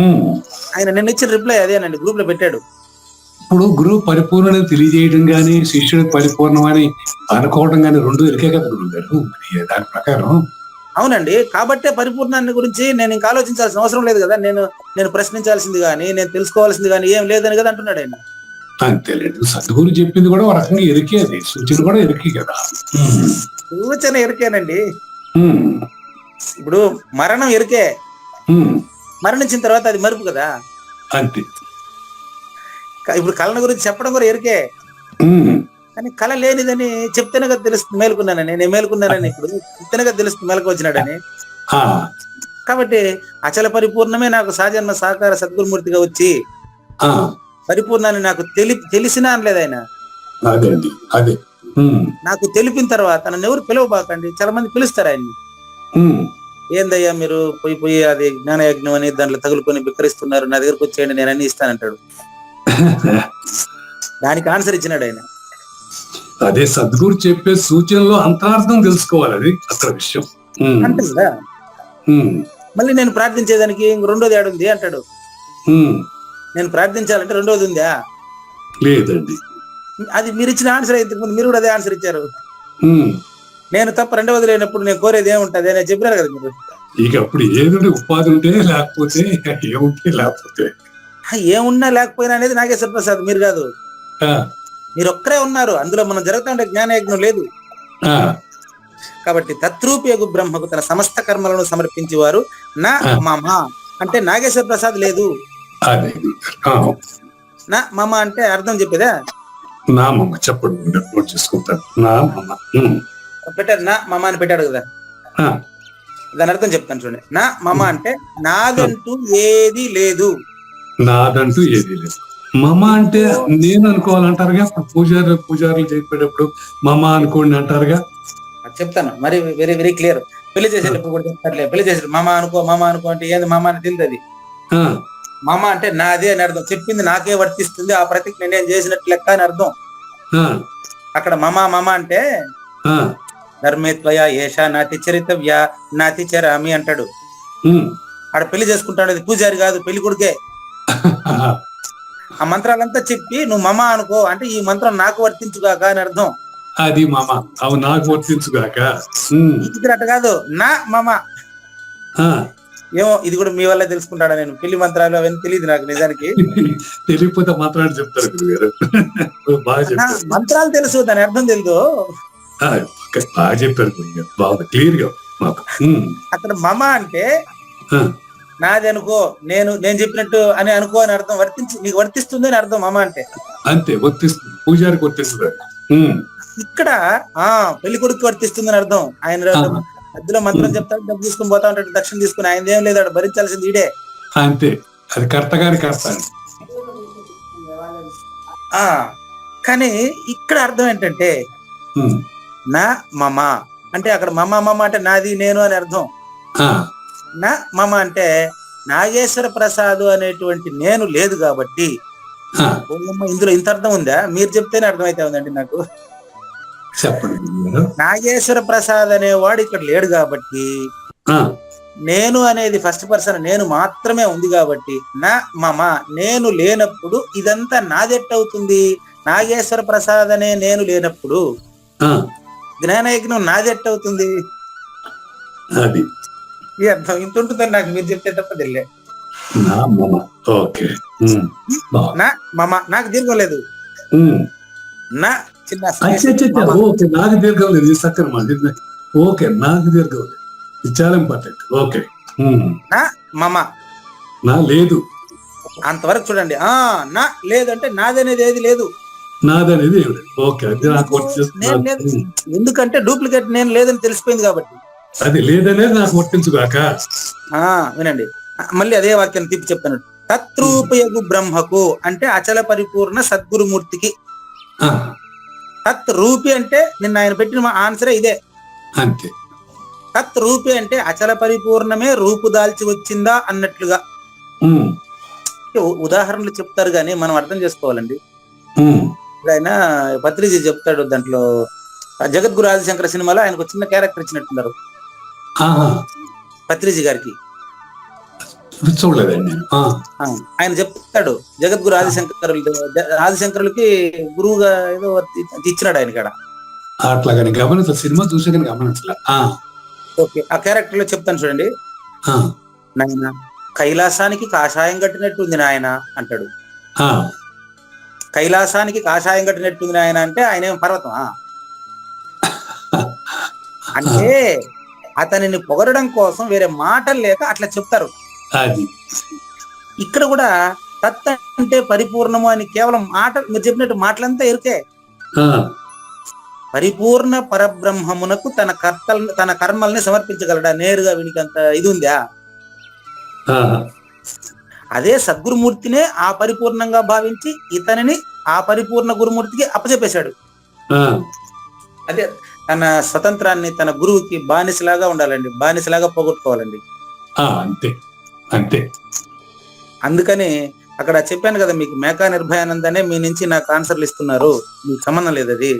ఉమ్. ఆయన నిన్న ఇచ్చిన రిప్లై అదేనండి, గ్రూప్ లో పెట్టాడు. ఇప్పుడు గురువు పరిపూర్ణని తెలియజేయడం గాని, శిష్యుడు పరిపూర్ణం అని అనుకోవడం గాని రెండు ఇరికే కదా గురుగారు. మరి దాని ప్రకారం అవునండి. కాబట్టే పరిపూర్ణాన్ని గురించి నేను ఇంకా ఆలోచించాల్సిన అవసరం లేదు కదా, నేను ప్రశ్నించాల్సింది కానీ నేను తెలుసుకోవాల్సింది కానీ ఏం లేదని కదా అంటున్నాడు ఆయన. అంతేలేదు. సద్గురు చెప్పింది కూడా ఒక రకంగా ఎరికే, అది సూచన కూడా ఎరికే కదా. సూచన ఎరికేనండి. ఉమ్, ఇప్పుడు మరణం ఎరికే, ఉమ్, మరణించిన తర్వాత అది మరుపు కదా. అంతే. ఇప్పుడు కళను గురించి చెప్పడం కూడా ఎరికే, ఉమ్, కానీ కళ లేనిదని చెప్తేనే కదా తెలుస్తుంది మేలుకున్నానని. నేను మేలుకున్నానని ఇప్పుడు చెప్తేనే కదా తెలుస్తుంది మేలకు వచ్చినాడని. ఆ, కాబట్టి అచల పరిపూర్ణమే నాకు సాజన్మ సాకార సద్గురుమూర్తిగా వచ్చి ఆ, పరిపూర్ణాన్ని నాకు తెలిసినా అనలేదు ఆయన. అదే అండి, అదే. ఉమ్, నాకు తెలిపిన తర్వాత నన్ను ఎవరు పిలవబాకండి, చాలా మంది పిలుస్తారు ఆయన్ని. ఉమ్, ఏందయ్యా మీరు పోయి అది జ్ఞానయజ్ఞం అని దాంట్లో తగులుకొని బిక్కరిస్తున్నారు, నా దగ్గరకు వచ్చేయండి నేను అన్ని ఇస్తానంటాడు. దానికి ఆన్సర్ ఇచ్చినాడు ఆయన. అదే సద్గురు చెప్పే సూచనలో అంతరార్థం తెలుసుకోవాలి, అది అక్కడ విషయం. ఉమ్, అంతే కదా. ఉమ్, మళ్ళీ నేను ప్రార్థించేదానికి రెండోది ఏడుంది అంటాడు. ఉమ్, నేను ప్రార్థించాలంటే రెండోది ఉందా? లేదండి. అది మీరు ఇచ్చిన ఆన్సర్. ఇంతకు ముందు మీరు కూడా అదే ఆన్సర్ ఇచ్చారు. ఉమ్, నేను తప్ప రెండవది లేనప్పుడు నేను కోరేది ఏముంటది అని చెప్పినారు కదా మీరు. ఇక అప్పుడు ఏదో ఉపాధి ఉంటే, లేకపోతే ఏముంటే లేకపోతే ఏమున్నా లేకపోయినా అనేది నాగేశ్వర ప్రసాద్, మీరు కాదు. ఆ, మీరు ఒక్కరే ఉన్నారు అందులో. మనం జరుగుతా ఉంటే జ్ఞానయజ్ఞం లేదు. ఆ, కాబట్టి తత్రూపయోగు బ్రహ్మకు తన సమస్త కర్మలను సమర్పించేవారు నా మమ. అంటే నాగేశ్వర ప్రసాద్ లేదు. అదే ఆ, నా మమ అంటే అర్థం చెప్పేదా? నా మమ్మ చెప్పండి, నోట్ చేసుకుంటాను. నా మమ్మ. పెట్టాడు, నా మమ అని పెట్టాడు కదా, ఆ, దాని అర్థం చెప్తాను చూడండి. నా మమ అంటే నాదంటూ ఏది లేదు. నాదంటూ ఏది లేదు. మమ అంటే నేను అనుకోవాలంటారుగా. పూజారులు చెప్పేటప్పుడు మమ అనుకోండి అంటారుగా. అది చెప్తాను మరి, వెరీ వెరీ క్లియర్. పెళ్లి చేసేటప్పుడు కూడా చెప్తారులే, పెళ్లి చేసేటప్పుడు మమ అనుకో అంటే ఏంది మమ అని తెలియదు. అది ఆ, మమ అంటే నాదే అని అర్థం, చెప్పింది నాకే వర్తిస్తుంది, ఆ ప్రతిజ్ఞ నేను చేసినట్టు లెక్క అని అర్థం. ఆ, అక్కడ మమ అంటే ఆ, ధర్మేత్వయ ఏషా నాతి చరితవ్య నాతి చరామి అంటాడు. ఉమ్. ఆడ పెళ్లి చేసుకుంటాడు, అది పూజారి కాదు, పెళ్లి కొడుకే. ఆ మంత్రాలంతా చెప్పి నువ్వు మమ అనుకో అంటే ఈ మంత్రం నాకు వర్తించుగాక అని అర్థం. అది మమ, అవి నాకు వర్తించుగాక. ఉమ్. ఇక్కడ అట్ట కాదు, నా మమ. ఆ, ఏమో ఇది కూడా మీ వల్ల తెలుసుకుంటాడా, నేను పెళ్లి మంత్రాలు అవన్నీ తెలియదు నాకు నిజానికి. తెలియకపోతే మాత్రాడి చెప్తారు గురుగారు. బాగా నా చెప్పారు. మంత్రాలు తెలుసు, దాని అర్థం తెలియదు. ఆ, బాగా చెప్పారు గురుగారు, బాగా క్లియర్ గా మాకు. అక్కడ మమ అంటే ఆ, నాది అనుకో, నేను చెప్పినట్టు అని అనుకో అని అర్థం, నీకు వర్తిస్తుంది అని అర్థం మమ అంటే. అంతే, వర్తిస్తుంది, పూజారికి వర్తిస్తుంది. ఇక్కడ పెళ్లి కొడుకు వర్తిస్తుంది అని అర్థం. ఆయన మధ్యలో మంత్రం చెప్తాడు, డబ్బు తీసుకుని పోతా ఉంటాడు, దక్షిణ తీసుకుని, ఆయన ఏం లేదు, భరించాల్సింది ఈడే. అంతే, అది కర్త గారి కర్త. కానీ ఇక్కడ అర్థం ఏంటంటే నా మమ అంటే అక్కడ మమ అంటే నాది నేను అని అర్థం. నా మమ అంటే నాగేశ్వర ప్రసాద్ అనేటువంటి నేను లేదు కాబట్టి. ఇందులో ఇంత అర్థం ఉందా? మీరు చెప్తేనే అర్థమైతే ఉందండి నాకు. చెప్పండి. నాగేశ్వర ప్రసాద్ అనేవాడు ఇక్కడ లేడు కాబట్టి, నేను అనేది ఫస్ట్ పర్సన్ నేను మాత్రమే ఉంది కాబట్టి, నా మమ నేను లేనప్పుడు ఇదంతా నాదెట్టవుతుంది? నాగేశ్వర ప్రసాద్ అనే నేను లేనప్పుడు జ్ఞానయజ్ఞం నాదెట్టవుతుంది? అది ఈ అర్థం ఇంత ఉంటుందని నాకు మీరు చెప్తే తప్ప తెలియలే. నా మమ నాకు దీర్ఘం లేదు. నా చిన్న ఓకే, నాకు దీర్ఘం లేదు. ఈ సక్కర్ ఓకే, నాకు దీర్ఘం లేదు, ఇది చాలా ఇంపార్టెంట్. ఓకే, నా మమ నా లేదు అంతవరకు చూడండి. నా లేదు అంటే నాదనేది ఏది లేదు, నాదనేది ఏమి లేదు. ఓకే, అది నాకు నేను లేదు. ఎందుకంటే డూప్లికేట్ నేను లేదని తెలిసిపోయింది కాబట్టి. అది లేదనేది నాకు వర్తించుగాక. వినండి, మళ్ళీ అదే వాక్యాన్ని తిప్పి చెప్తాను. తత్రూపయగు బ్రహ్మకు అంటే అచల పరిపూర్ణ సద్గురుమూర్తికి. తత్ రూపి అంటే నిన్న ఆయన పెట్టిన ఆన్సరే ఇదే. అంతే, తత్ రూపి అంటే అచల పరిపూర్ణమే రూపు దాల్చి వచ్చిందా అన్నట్లుగా. ఉదాహరణలు చెప్తారు గానీ మనం అర్థం చేసుకోవాలండి. ఆయన పత్రిజీ చెప్తాడు, దాంట్లో జగద్గురు ఆదిశంకర సినిమాలో ఆయనకు చిన్న క్యారెక్టర్ ఇచ్చినట్టున్నారు పత్రిజీ గారికి. చూడలేదండి. ఆయన చెప్తాడు జగద్గురు ఆదిశంకరులకి గురువుగా ఏదో ఇచ్చినాడు ఆయన కాడ. అట్లాగని గమనించాలి, సినిమా చూసే కానీ గమనించాల. ఓకే, ఆ క్యారెక్టర్ లో చెప్తాను చూడండి. నాయన కైలాసానికి కాషాయం కట్టినట్టుంది నాయన అంటాడు. కైలాసానికి కాషాయం కట్టినట్టుంది నాయన అంటే ఆయన ఏం పర్వతం అంటే అతనిని పొగడడం కోసం వేరే మాటలు లేక అట్లా చెప్తారు. ఇక్కడ కూడా తత్ అంటే పరిపూర్ణము అని కేవలం మాటలు, మీరు చెప్పినట్టు మాటలంతా ఎరుకే. పరిపూర్ణ పరబ్రహ్మమునకు తన కర్మల్ని సమర్పించగలడా నేరుగా? వీనికి అంత ఇది ఉందా? అదే సద్గురుమూర్తినే ఆ పరిపూర్ణంగా భావించి ఇతనిని ఆ పరిపూర్ణ గురుమూర్తికి అప్పచెప్పేశాడు. అదే తన స్వతంత్రాన్ని తన గురువుకి బానిసలాగా ఉండాలండి, బానిసలాగా పోగొట్టుకోవాలండి. అంతే అంతే. అందుకని అక్కడ చెప్పాను కదా మీకు, మేకా నిర్భయానందనే మీ నుంచి నాకు ఆన్సర్లు ఇస్తున్నారు, మీకు సంబంధం లేదు అది.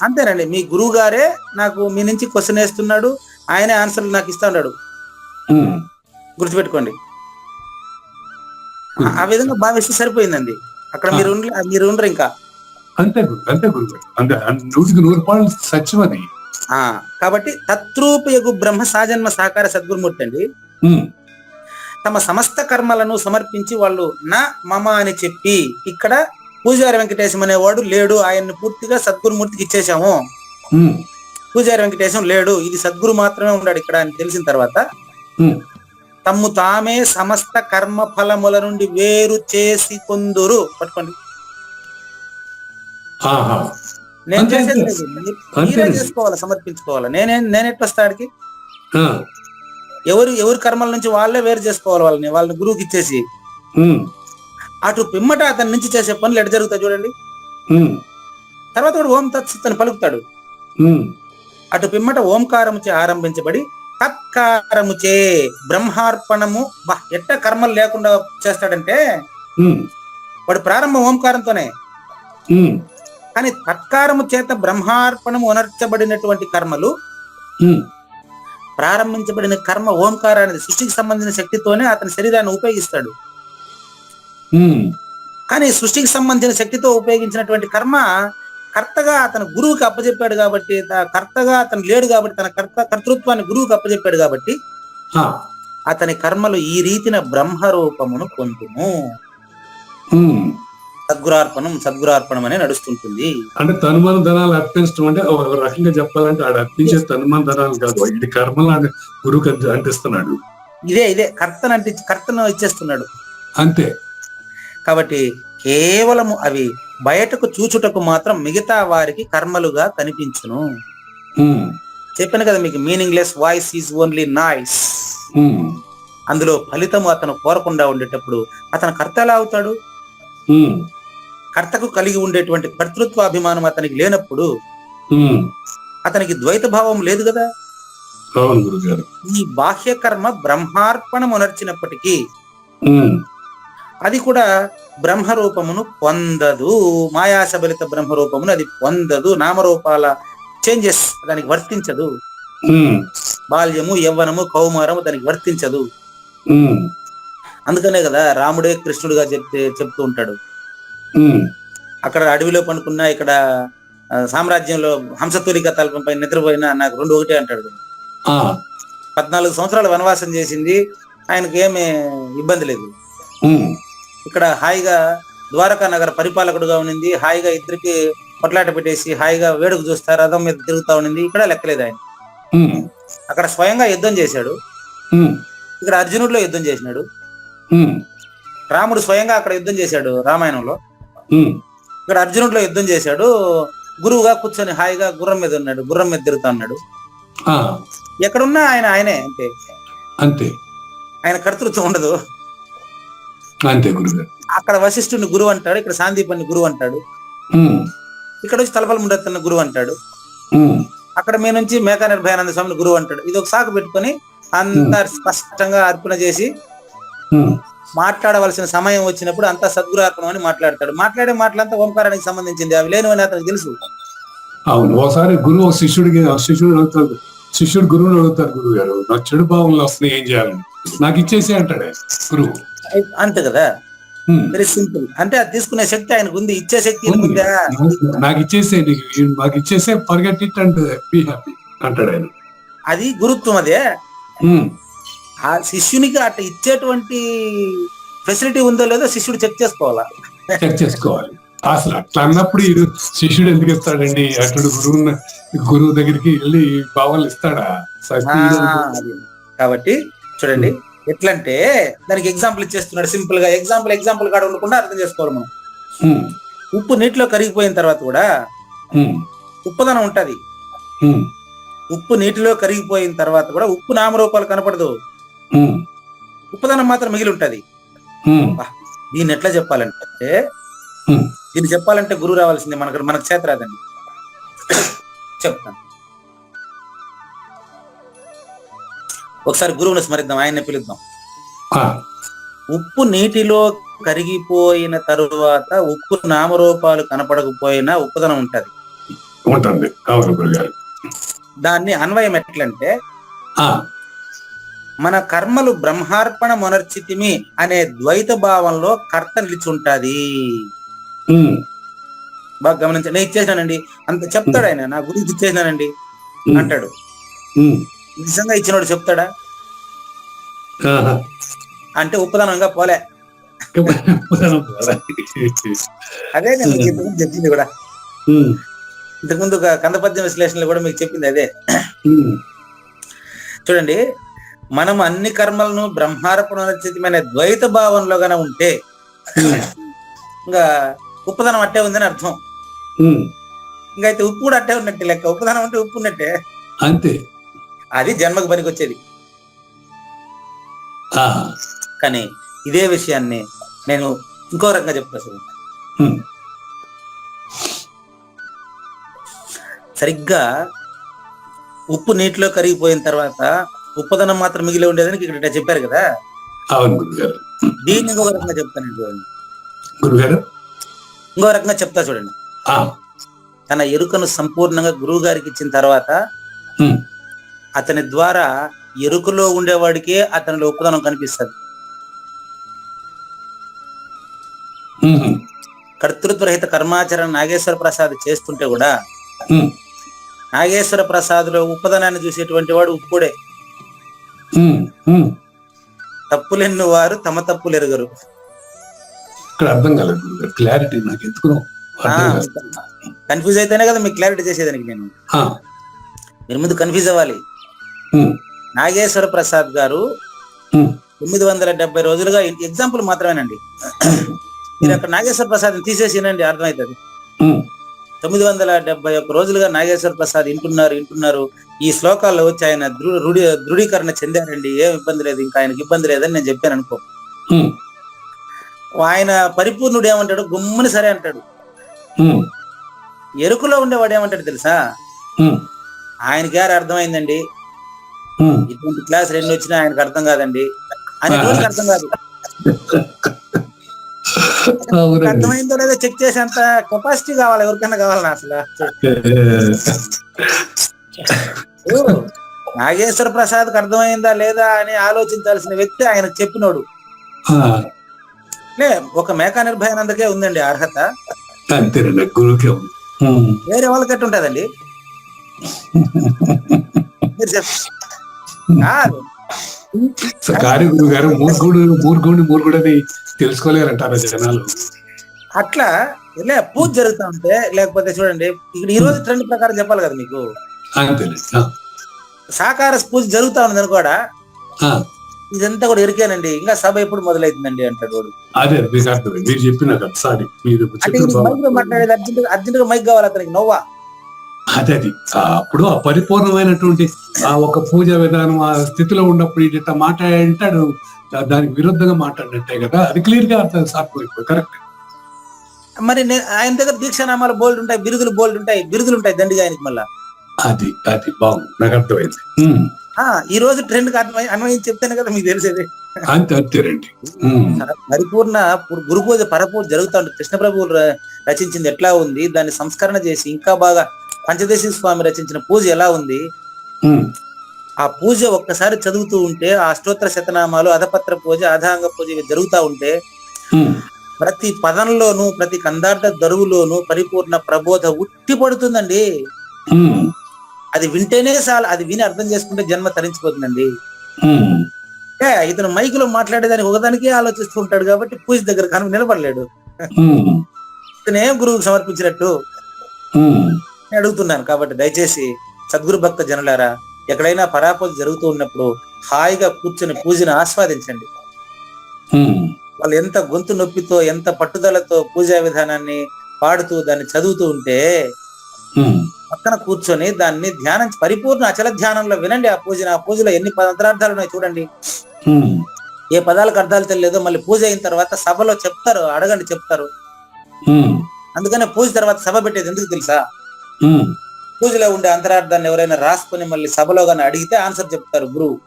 అంతేనండి, మీ గురువు గారే నాకు మీ నుంచి క్వశ్చన్ వేస్తున్నాడు, ఆయనే ఆన్సర్లు నాకు ఇస్తా ఉన్నాడు. గుర్తుపెట్టుకోండి, ఆ విధంగా భావిస్తే సరిపోయిందండి. అక్కడ మీరు ఉండరు ఇంకా. అంతే అంతే గురువు, అంతే 100% సత్యం అది. కాబట్టి తత్రూపయగు బ్రహ్మ సాజన్మ సాకార సద్గురుమూర్తి అండి. తమ సమస్త కర్మలను సమర్పించి వాళ్ళు నా మమ అని చెప్పి, ఇక్కడ పూజారి వెంకటేశం అనేవాడు లేడు, ఆయన్ని పూర్తిగా సద్గురుమూర్తికి ఇచ్చేసాము. పూజారి వెంకటేశం లేడు, ఇది సద్గురు మాత్రమే ఉన్నాడు ఇక్కడ అని తెలిసిన తర్వాత తమ్ము తామే సమస్త కర్మ ఫలముల నుండి వేరు చేసి కొందురు. పట్టుకోండి, నేను చేసేది లేదు, మీరే చేసుకోవాలి, సమర్పించుకోవాలి. నేనెట్లొస్తాడికి? ఎవరి కర్మల నుంచి వాళ్ళే వేరు చేసుకోవాలి వాళ్ళని గురువుకి ఇచ్చేసి. అటు పిమ్మట అతని నుంచి చేసే పనులు ఎటు జరుగుతాయి చూడండి. తర్వాత కూడా ఓం తత్సత్ అని పలుకుతాడు. అటు పిమ్మట ఓంకారముచే ఆరంభించబడి తత్కారముచే బ్రహ్మార్పణము. ఎట్ట కర్మలు లేకుండా చేస్తాడంటే వాడు ప్రారంభం ఓంకారంతోనే, కానీ తత్కారము చేత బ్రహ్మార్పణము ఉనర్చబడినటువంటి కర్మలు, ప్రారంభించబడిన కర్మ ఓంకారానికి సృష్టికి సంబంధించిన శక్తితోనే అతని శరీరాన్ని ఉపయోగిస్తాడు. కానీ సృష్టికి సంబంధించిన శక్తితో ఉపయోగించినటువంటి కర్మ కర్తగా అతను గురువుకి అప్పచెప్పాడు కాబట్టి, కర్తగా అతను లేడు కాబట్టి, తన కర్తృత్వాన్ని గురువుకి అప్పచెప్పాడు కాబట్టి అతని కర్మలు ఈ రీతిన బ్రహ్మరూపమును పొందుము. సద్గురార్పణం అనే నడుస్తుంటుంది. అంటే తనుమన ధనాలు అర్పించడం అంటే ఒక రకంగా చెప్పాలంటే ఆడ అర్పించే తనుమన ధనాలు కాదు, ఇది కర్మలు గురువుకి అంటిస్తున్నాడు. ఇదే కర్తను ఇచ్చేస్తున్నాడు అంతే. కాబట్టి కేవలము అవి బయటకు చూచుటకు మాత్రం మిగతా వారికి కర్మలుగా కనిపించును. చెప్పాను కదా మీకు, meaningless voice is only noise. అందులో ఫలితము అతను కోరకుండా ఉండేటప్పుడు అతను కర్త ఎలా అవుతాడు? కర్తకు కలిగి ఉండేటువంటి కర్తృత్వాభిమానం అతనికి లేనప్పుడు అతనికి ద్వైత భావం లేదు కదా. ఈ బాహ్య కర్మ బ్రహ్మార్పణం ఉనర్చినప్పటికీ అది కూడా బ్రహ్మరూపమును పొందదు. మాయాశబలిత బ్రహ్మరూపమును అది పొందదు. నామరూపాల చేంజెస్ దానికి వర్తించదు. బాల్యము, యవ్వనము, కౌమారము దానికి వర్తించదు. అందుకనే కదా రాముడే కృష్ణుడుగా చెప్తూ ఉంటాడు. అక్కడ అడవిలో పండుకున్నా, ఇక్కడ సామ్రాజ్యంలో హంసతూలిక తల్పంపై నిద్రపోయినా నాకు రెండు ఒకటే అంటాడు. 14 సంవత్సరాలు వనవాసం చేసింది, ఆయనకి ఏమీ ఇబ్బంది లేదు. ఇక్కడ హాయిగా ద్వారకా నగర పరిపాలకుడుగా ఉన్నింది, హాయిగా ఇద్దరికి కొట్లాట పెట్టేసి హాయిగా వేడుక చూస్తా రథం మీద తిరుగుతా ఉన్నింది. ఇక్కడ లెక్కలేదు ఆయన. అక్కడ స్వయంగా యుద్ధం చేశాడు, ఇక్కడ అర్జునుడిలో యుద్ధం చేసినాడు. రాముడు స్వయంగా అక్కడ యుద్ధం చేశాడు రామాయణంలో, ఇక్కడ అర్జునుడిలో యుద్ధం చేశాడు. గురువుగా కూర్చొని హాయిగా గుర్రం మీద ఉన్నాడు, గుర్రం మీద తిరుగుతా ఉన్నాడు. ఎక్కడున్నా ఆయనే అంతే. ఆయన కర్తృత్వం ఉండదు. అంతే గురువు. అక్కడ వశిష్ఠుని గురువు అంటాడు, ఇక్కడ సాందీపని గురువు అంటాడు, ఇక్కడ వచ్చి తలపల ముండెత్తన్న గురువు అంటాడు, అక్కడ మీ నుంచి మేకా నిర్భయానంద స్వామిని గురువు అంటాడు. ఇది ఒక సాకు పెట్టుకొని అంతా స్పష్టంగా అర్పణ చేసి మాట్లాడవలసిన సమయం వచ్చినప్పుడు అంతా సద్గురార్పణం అని మాట్లాడతాడు. మాట్లాడే మాటలంతా ఓంకారానికి సంబంధించింది, అవి లేనివని అతనికి తెలుసు. అవును. ఒకసారి గురువు శిష్యుడు గురువుని అడుగుతారు, గురువు గారు నాకు చెడు భావంలో వస్తున్నాయి, ఏం చేయాలని? నాకు ఇచ్చేసి అంటాడే గురువు. అంతే కదా, వెరీ సింపుల్. అంటే అది తీసుకునే శక్తి ఆయనకు ఉంది, ఇచ్చే శక్తి నాకు ఇచ్చేసే forget it and be happy అంటాడు ఆయన. అది గురుత్వం. అదే ఆ శిష్యునికి అట్లా ఇచ్చేటువంటి ఫెసిలిటీ ఉందో లేదో శిష్యుడు చెక్ చేసుకోవాలి. అసలు అట్లా అన్నప్పుడు శిష్యుడు ఎందుకు ఇస్తాడండి? అతడు గురువు దగ్గరికి వెళ్ళి భావాలు ఇస్తాడా? కాబట్టి చూడండి ఎట్లంటే దానికి ఎగ్జాంపుల్ ఇచ్చేస్తున్నాడు సింపుల్ గా. ఎగ్జాంపుల్ కాడ ఉండకుండా అర్థం చేసుకోవాలి మనం. ఉప్పు నీటిలో కరిగిపోయిన తర్వాత కూడా ఉప్పుదనం ఉంటది. ఉప్పు నీటిలో కరిగిపోయిన తర్వాత కూడా ఉప్పు నామరూపాలు కనపడదు, ఉప్పుదనం మాత్రం మిగిలి ఉంటది. దీన్ని ఎట్లా చెప్పాలంటే, దీన్ని చెప్పాలంటే గురువు రావాల్సిందే, మనకు చేత రాదండి. చెప్తాను, ఒకసారి గురువుని స్మరిద్దాం, ఆయన్ని పిలుద్దాం. ఉప్పు నీటిలో కరిగిపోయిన తరువాత ఉప్పు నామరూపాలు కనపడకపోయినా ఉప్పుదనం ఉంటది. దాన్ని అన్వయం ఎట్లంటే, మన కర్మలు బ్రహ్మార్పణ మొనర్చితిమి అనే ద్వైత భావంలో కర్త నిలిచుంటది. బాగా గమనించండి. నేను ఇచ్చేసానండి అంత చెప్తాడు ఆయన, నా గురించి ఇచ్చేసానండి అంటాడు. నిజంగా ఇచ్చినోడు చెప్తాడా? అంటే ఉప్పుదనంగా పోలే. అదే నేను చెప్పింది కూడా. ఇంతకుముందు కందపద్యం విశ్లేషణలో కూడా మీకు చెప్పింది అదే. ఉమ్, చూడండి, మనం అన్ని కర్మలను బ్రహ్మార్పణోచితమైన ద్వైత భావంలో గానే ఉంటే ఇంకా ఉప్పుదనం అట్టే ఉందని అర్థం. ఉమ్, ఇంకా అయితే ఉప్పు కూడా అట్టే ఉన్నట్టే లెక్క. ఉప్పుదనం అంటే ఉప్పు ఉన్నట్టే. అంతే. అది జన్మకు పనికి వచ్చేది. ఆహా. కానీ ఇదే విషయాన్ని నేను ఇంకో రకంగా చెప్తా సార్. ఉమ్, సరిగ్గా ఉప్పు నీటిలో కరిగిపోయిన తర్వాత ఉప్పుదనం మాత్రం మిగిలి ఉండేదని ఇక్కడ చెప్పారు కదా. అవును గురుగారు. దీన్ని ఇంకో రకంగా చెప్తాను చూడండి. గురుగారు. ఇంకో రకంగా చెప్తా చూడండి. ఆ, తన ఎరుకను సంపూర్ణంగా గురువు గారికి ఇచ్చిన తర్వాత ఉమ్, అతని ద్వారా ఎరుకలో ఉండేవాడికే అతనిలో ఉప్పుదనం కనిపిస్తుంది. ఉమ్, కర్తృత్వరహిత కర్మాచరణ నాగేశ్వర ప్రసాద్ చేస్తుంటే కూడా ఉమ్, నాగేశ్వర ప్రసాద్లో ఉప్పుదనాన్ని చూసేటువంటి వాడు ఉప్పుడే. ఉమ్, ఉమ్. తప్పులెన్ను వారు తమ తప్పులు ఎరుగరు. ఇక్కడ అర్థం కాలేదు గురుగారు. క్లారిటీ నాకు ఎందుకు అర్థం కాదు. కన్ఫ్యూజ్ అయితేనే కదా మీకు క్లారిటీ చేసేదానికి నేను. ఆ, మీరు ముందు కన్ఫ్యూజ్ అవ్వాలి. ఉమ్, నాగేశ్వర ప్రసాద్ గారు ఉమ్, 970 రోజులుగా ఎగ్జాంపుల్ మాత్రమేనండి. మీరు అక్కడ నాగేశ్వర ప్రసాద్ తీసేసినండి అర్థమవుతుంది. ఉమ్, 971 రోజులుగా నాగేశ్వర ప్రసాద్ వింటున్నారు. ఈ శ్లోకాల్లో వచ్చి ఆయన దృఢీకరణ చెందారండి. ఏం ఇబ్బంది లేదు, ఇంకా ఆయనకి ఇబ్బంది లేదని నేను చెప్పాను అనుకో. ఉమ్, ఆయన పరిపూర్ణుడు ఏమంటాడు? గుమ్మని సరే అంటాడు. ఉమ్, ఎరుకులో ఉండేవాడు ఏమంటాడు తెలుసా? ఉమ్, ఆయనకి గారు అర్థమైందండి, ఉమ్. ఇటువంటి క్లాస్ 2 వచ్చినా ఆయనకు అర్థం కాదండి అని రోజుకి అర్థం కాదు. అవునండి. అర్థమైందో లేదో చెక్ చేసేంత కెపాసిటీ కావాలి ఎవరికైనా కావాలన్నా అసలు. నాగేశ్వర ప్రసాద్కి అర్థమైందా లేదా అని ఆలోచించాల్సిన వ్యక్తి ఆయనకు చెప్పినోడు. ఆ, లే, ఒక మేకా నిర్భయానందకే ఉందండి అర్హత, అంతేనండి. గురువుకే ఉంది. ఉమ్. వేరే వాళ్ళకి ఎట్టు ఉంటదండి? మీరు కాదు. కారు గురువు గారు మూర్ఖుడని తెలుసుకోలేరంటారా జనాలు? అట్లా పూజ జరుగుతా ఉంటే, లేకపోతే చూడండి ఇక్కడ ఈ రోజు ట్రెండ్ ప్రకారం చెప్పాలి కదా మీకు. అంతేనండి. సాకార పూజ జరుగుతా ఉంది అనుకోడా, ఆ, ఇదంతా కూడా ఎరికేనండి, ఇంకా సభ ఎప్పుడు మొదలైతుందండి అంటాడు వాడు. అదే మీకు అర్థమైంది. మీరు చెప్పినారు సారీ మీరు అంటే మైక్ లో మాట్లాడేది అర్జెంట్ గా మైక్ కావాలి అతనికి, నవ్వా. అదే అది అప్పుడు ఆ పరిపూర్ణమైనటువంటి ఆ ఒక పూజ విధానం ఆ స్థితిలో ఉన్నప్పుడు ఇట్లా మాట్లాడంటాడు, దానికి విరుద్ధంగా మాట్లాడినట్టే కదా. అది క్లియర్ గా అర్థం సార్పోయిపోయి కరెక్ట్. మరి ఆయన దగ్గర దీక్షానామాలు బోల్డ్ ఉంటాయి, బిరుదులు ఉంటాయి దండిగా ఆయనకి. మళ్ళా అది బాగుంది, నాకు అర్థమైంది. ఈ రోజు ట్రెండ్ అన్వయం చెప్తేనే కదా మీకు తెలిసేది. అంతేనండి. పరిపూర్ణ గురు పూజ పరపూజ జరుగుతా ఉంటుంది. కృష్ణ ప్రభువులు రచించింది ఎట్లా ఉంది, దాన్ని సంస్కరణ చేసి ఇంకా బాగా పంచదశి స్వామి రచించిన పూజ ఎలా ఉంది, ఆ పూజ ఒక్కసారి చదువుతూ ఉంటే, ఆ అష్టోత్తర శతనామాలు, అధపత్ర పూజ, అధాంగ పూజ ఇవి జరుగుతూ ఉంటే ప్రతి పదంలోనూ ప్రతి కందార్థ దరువులోనూ పరిపూర్ణ ప్రబోధ ఉట్టి పడుతుందండి. అది వింటేనే చాలు, అది విని అర్థం చేసుకుంటే జన్మ తరించిపోతుందండి. ఇతను మైకులో మాట్లాడేదానికి ఒకదానికే ఆలోచిస్తూ ఉంటాడు కాబట్టి పూజ దగ్గర కనుక నిలబడలేడు. ఇతనే గురువుకు సమర్పించినట్టు నేను అడుగుతున్నాను. కాబట్టి దయచేసి సద్గురు భక్త జనులారా, ఎక్కడైనా పరాపూజ జరుగుతూ ఉన్నప్పుడు హాయిగా కూర్చొని పూజను ఆస్వాదించండి. వాళ్ళు ఎంత గొంతు నొప్పితో ఎంత పట్టుదలతో పూజా విధానాన్ని పాడుతూ దాన్ని చదువుతూ ఉంటే పక్కన కూర్చొని దాన్ని ధ్యానం, పరిపూర్ణ అచల ధ్యానంలో వినండి ఆ పూజను. ఆ పూజలో ఎన్ని అంతరార్థాలు ఉన్నాయి చూడండి. ఏ పదాలకు అర్థాలు తెలియదో మళ్ళీ పూజ అయిన తర్వాత సభలో చెప్తారు, అడగండి చెప్తారు. అందుకనే పూజ తర్వాత సభ పెట్టేది ఎందుకు తెలుసా? పూజలో ఉండే అంతరార్థాన్ని ఎవరైనా రాసుకొని మళ్ళీ సభలో గానీ అడిగితే ఆన్సర్ చెప్తారు గురువు.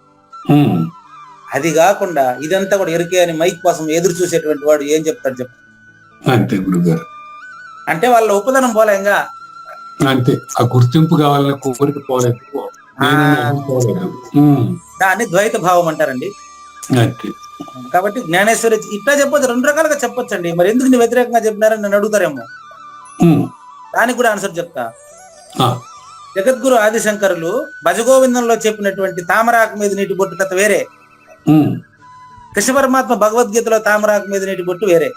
అది కాకుండా ఇదంతా కూడా ఎరికే అని మైక్ కోసం ఎదురు చూసేటువంటి వాడు ఏం చెప్తాడు చెప్పు? అంతే గురుగారు. అంటే వాళ్ళ ఉపదనం పోలేంగా, అంతే ఆ గుర్తింపు కావాలన్న కోరిక పోలేదు. దాన్ని ద్వైత భావం అంటారండి. కాబట్టి జ్ఞానేశ్వరి ఇట్లా చెప్పొచ్చు, 2 రకాలుగా చెప్పొచ్చండి. మరి ఎందుకు నీ వ్యతిరేకంగా చెప్పినారని నన్ను అడుగుతారేమో, దానికి కూడా ఆన్సర్ చెప్తా. జగద్గురు ఆదిశంకరులు భజగోవిందంలో చెప్పినటువంటి తామరాకు మీద నీటి బొట్టు కథ వేరే, కృష్ణ పరమాత్మ భగవద్గీతలో తామరాకు మీద నీటి బొట్టు వేరే.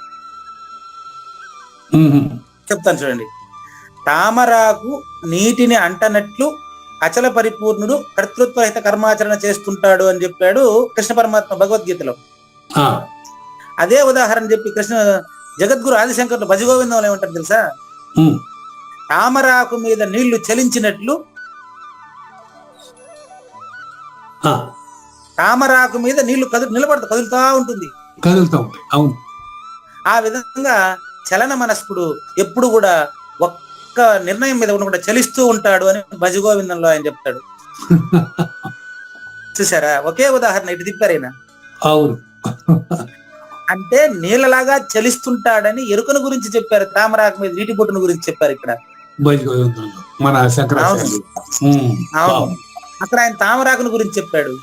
చెప్తాను చూడండి. తామరాకు నీటిని అంటనట్లు అచల పరిపూర్ణుడు కర్తృత్వహిత కర్మాచరణ చేస్తుంటాడు అని చెప్పాడు కృష్ణ పరమాత్మ భగవద్గీతలో. అదే ఉదాహరణ చెప్పి జగద్గురు ఆదిశంకర్లు భజగోవిందంలో ఏమంటారు తెలుసా? తామరాకు మీద నీళ్లు చలించినట్లు, తామరాకు మీద నీళ్లు కదులుతా ఉంటుంది. అవును. ఆ విధంగా చలన మనస్కుడు ఎప్పుడు కూడా ఒక్క నిర్ణయం మీద ఉండకుండా చలిస్తూ ఉంటాడు అని భజగోవిందంలో ఆయన చెప్తాడు. చూసారా, ఒకే ఉదాహరణ ఇటు తిప్పారైనా. అవును. అంటే నీళ్ళలాగా చలిస్తుంటాడని ఎరుకను గురించి చెప్పారు, తామరాకు మీద నీటి బొట్టును గురించి చెప్పారు ఇక్కడ మన అవును. అక్కడ ఆయన తామరాకును గురించి చెప్పాడు.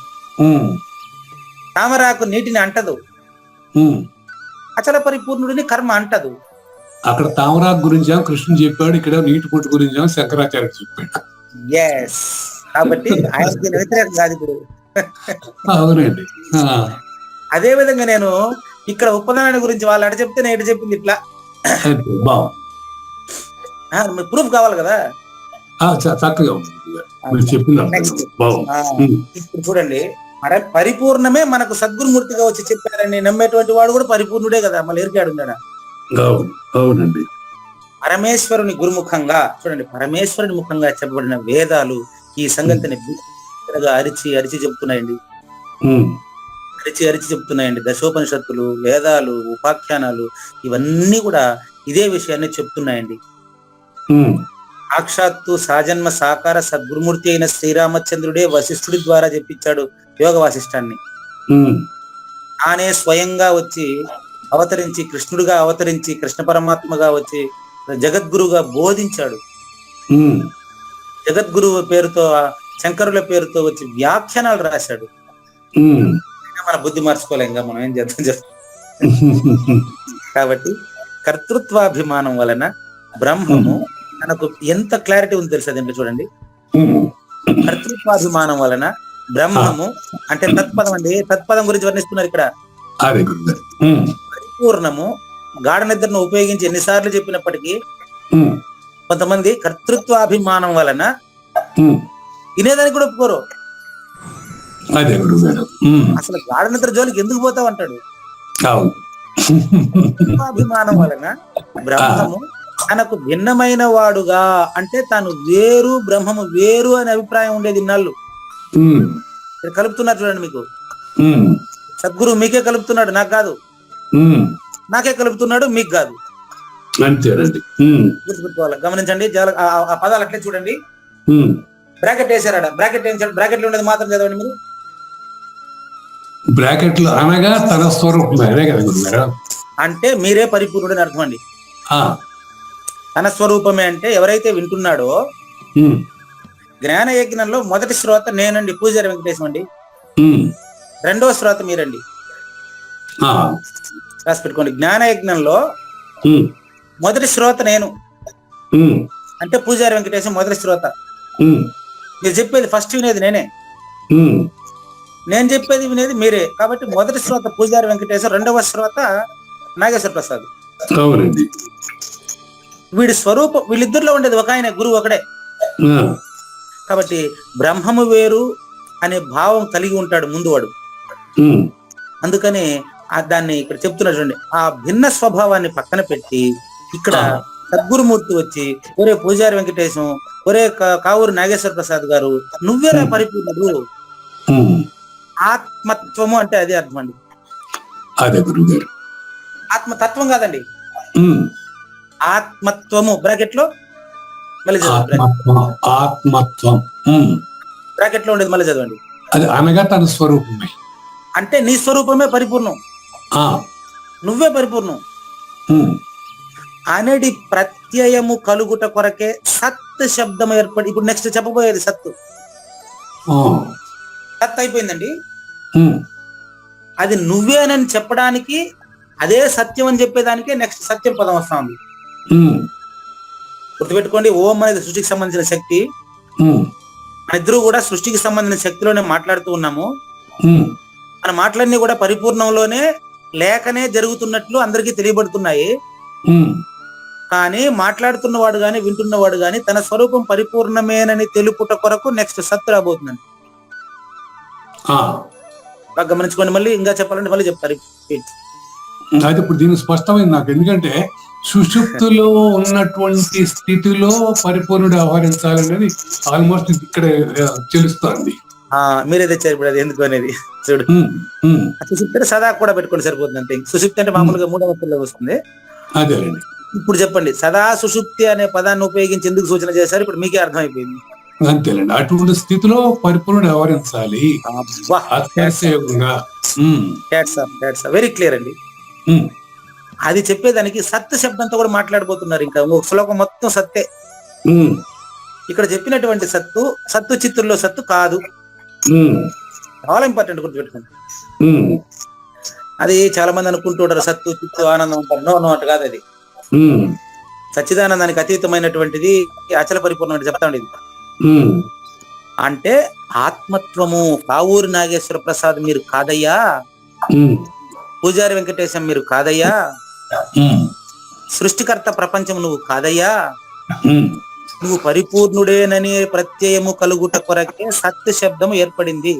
తామరాకు నీటిని అంటదు, అచల పరిపూర్ణుడిని కర్మ అంటదు. అక్కడ తామరాకు గురించి కృష్ణుడు చెప్పాడు, ఇక్కడ నీటి పొట్టు గురించి శంకరాచార్య చెప్పాడు. ఎస్, కాబట్టి ఆయనకి వ్యతిరేకం కాదు ఇప్పుడు. అవునండి. అదే విధంగా నేను ఇక్కడ ఉపదానాన్ని గురించి వాళ్ళు అటు చెప్తే నేను ఇటు చెప్పింది ఇట్లా. ప్రూఫ్ కావాలి కదా. చక్కగా ఇప్పుడు చూడండి, పరిపూర్ణమే మనకు సద్గురుమూర్తిగా వచ్చి చెప్పారని నమ్మేటువంటి వాడు కూడా పరిపూర్ణుడే కదా, మళ్ళీ ఎరికాడున్నాడా? అవునండి. పరమేశ్వరుని గురుముఖంగా చూడండి, పరమేశ్వరుని ముఖంగా చెప్పబడిన వేదాలు ఈ సంగతిని అరిచి అరిచి చెప్తున్నాయండి. అరిచి చెప్తున్నాయండి. దశోపనిషత్తులు, వేదాలు, ఉపాఖ్యానాలు ఇవన్నీ కూడా ఇదే విషయాన్ని చెప్తున్నాయండి. సాక్షాత్తు సాజన్మ సాకార సద్గురుమూర్తి అయిన శ్రీరామచంద్రుడే వశిష్ఠుడి ద్వారా చెప్పించాడు యోగ వాసిష్ఠాన్ని. తానే స్వయంగా వచ్చి అవతరించి, కృష్ణుడిగా అవతరించి, కృష్ణ పరమాత్మగా వచ్చి జగద్గురుగా బోధించాడు. జగద్గురువు పేరుతో, శంకరుల పేరుతో వచ్చి వ్యాఖ్యానాలు రాశాడు. మన బుద్ధి మార్చుకోలేం, మనం ఏం చేద్దాం. కాబట్టి కర్తృత్వాభిమానం వలన బ్రహ్మము మనకు ఎంత క్లారిటీ ఉంది తెలుసు అదేంటో చూడండి. కర్తృత్వాభిమానం వలన బ్రహ్మము అంటే తత్పదం అండి. తత్పదం గురించి వర్ణిస్తున్నారు ఇక్కడ. పరిపూర్ణము గాఢ నిద్రను ఉపయోగించి ఎన్నిసార్లు చెప్పినప్పటికీ కొంతమంది కర్తృత్వాభిమానం వలన వినేదానికి కూడా ఒప్పుకోరు. అసలు గాఢ నిద్ర జోలికి ఎందుకు పోతావు అంటాడు. అభిమానం వలన బ్రహ్మము తనకు భిన్నమైన వాడుగా, అంటే తాను వేరు, బ్రహ్మము వేరు అనే అభిప్రాయం ఉండేది ఇన్నాళ్ళు. కలుపుతున్నారు చూడండి, మీకు సద్గురు మీకే కలుపుతున్నాడు, నాకు కాదు. నాకే కలుపుతున్నాడు, మీకు కాదు. గుర్తుపెట్టుకోవాలి, గమనించండి. ఆ పదాలు అట్లే చూడండి. బ్రాకెట్ వేసారాడ, బ్రాకెట్ వేయించాడు. బ్రాకెట్ లో ఉండేది మాత్రం చదవండి మీరు. బ్రాకెట్లు అనగా తన స్వరూపమే కదా, అంటే మీరే పరిపూర్ణుడు అని అర్థం అండి. తన స్వరూపమే అంటే ఎవరైతే వింటున్నాడో, జ్ఞాన యజ్ఞంలో మొదటి శ్రోత నేనండి, పూజారి వెంకటేశం అండి. రెండవ శ్రోత మీరండి, రాసి పెట్టుకోండి. జ్ఞాన యజ్ఞంలో మొదటి శ్రోత నేను, అంటే పూజారి వెంకటేశం మొదటి శ్రోత. మీరు చెప్పేది ఫస్ట్ వినేది నేనే, నేను చెప్పేది వినేది మీరే. కాబట్టి మొదటి శ్రోత పూజారి వెంకటేశ్వర, రెండవ శ్రోత నాగేశ్వర ప్రసాద్. వీడి స్వరూపం వీళ్ళిద్దరిలో ఉండేది ఒక ఆయన, గురువు ఒకడే. కాబట్టి బ్రహ్మము వేరు అనే భావం కలిగి ఉంటాడు ముందు వాడు. అందుకని దాన్ని ఇక్కడ చెప్తున్నా చూడండి. ఆ భిన్న స్వభావాన్ని పక్కన పెట్టి ఇక్కడ సద్గురుమూర్తి వచ్చి, ఒరే పూజారి వెంకటేశం, ఒరే కావూరు నాగేశ్వర ప్రసాద్ గారు, నువ్వేరా పరిపూర్ణుడు. ఆత్మత్వము అంటే అదే అర్థం అండి. ఆత్మతత్వం కాదండి, ఆత్మత్వము. బ్రాకెట్ లో మళ్ళీ ఆత్మత్వం బ్రాకెట్ లో ఉండేది మళ్ళీ చదవండి. అది అనగా తన స్వరూపమే, అంటే నీ స్వరూపమే పరిపూర్ణం, నువ్వే పరిపూర్ణం అనేది ప్రత్యయము కలుగుట కొరకే సత్ శబ్దం ఏర్పడి. ఇప్పుడు నెక్స్ట్ చెప్పబోయేది సత్తు. సత్ అయిపోయిందండి, అది నువ్వేనని చెప్పడానికి, అదే సత్యం అని చెప్పేదానికే నెక్స్ట్ సత్యం పదం వస్తా ఉంది. గుర్తుపెట్టుకోండి, ఓం అనేది సృష్టికి సంబంధించిన శక్తి. మన ఇద్దరు కూడా సృష్టికి సంబంధించిన శక్తిలోనే మాట్లాడుతూ ఉన్నాము. మన మాటలన్నీ కూడా పరిపూర్ణంలోనే లేకనే జరుగుతున్నట్లు అందరికీ తెలియబడుతున్నాయి. కానీ మాట్లాడుతున్నవాడు గాని వింటున్నవాడు గాని తన స్వరూపం పరిపూర్ణమేనని తెలుపుట కొరకు నెక్స్ట్ సత్తు రాబోతుందండి. బాగా గమనించుకోండి. మళ్ళీ ఇంకా చెప్పాలంటే మళ్ళీ చెప్తారు. అయితే ఇప్పుడు దీని స్పష్టమైంది నాకు, ఎందుకంటే సుషుప్తిలో ఉన్నటువంటి స్థితిలో పరిపూర్ణుడు వ్యవహరించాలనేది ఆల్మోస్ట్ ఇక్కడ తెలుస్తోంది. మీరే తెచ్చారు ఇప్పుడు అది ఎందుకు అనేది. చూడు, సుషుప్తి సదా కూడా పెట్టుకోండి సరిపోతుంది అంతే. సుషుప్తి అంటే మామూలుగా 3వ వస్తువులో వస్తుంది. అదేనండి. ఇప్పుడు చెప్పండి, సదా సుషుప్తి అనే పదాన్ని ఉపయోగించి ఎందుకు సూచన చేశారు ఇప్పుడు మీకే అర్థమైపోయింది. అంతేనండి, అటువంటి స్థితిలో పరిపూర్ణుడు వ్యవహరించాలి అత్యాశయోగంగా. వెరీ క్లియర్ అండి. అది చెప్పేదానికి సత్ శబ్దంతో కూడా మాట్లాడబోతున్నారు. ఇంకా ఒక శ్లోకం మొత్తం సత్తే. ఇక్కడ చెప్పినటువంటి సత్తు చిత్తుల్లో సత్తు కాదు. చాలా ఇంపార్టెంట్ గుర్తుపెట్టుకోండి. అది చాలా మంది అనుకుంటుంటారు సత్తు చిత్తు ఆనందం అంటారు. నో అటు కాదు. అది సచ్చిదానందానికి అతీతమైనటువంటిది, అచల పరిపూర్ణం చెప్తాండి. ఇది అంటే ఆత్మత్వము. కావూరి నాగేశ్వర ప్రసాద్ మీరు కాదయ్యా, పూజారి వెంకటేశం మీరు కాదయ్యా, సృష్టికర్త ప్రపంచం నువ్వు కాదయ్యా, నువ్వు పరిపూర్ణుడేనని ప్రత్యయము కలుగుట కొరకే సత్ శబ్దము ఏర్పడింది.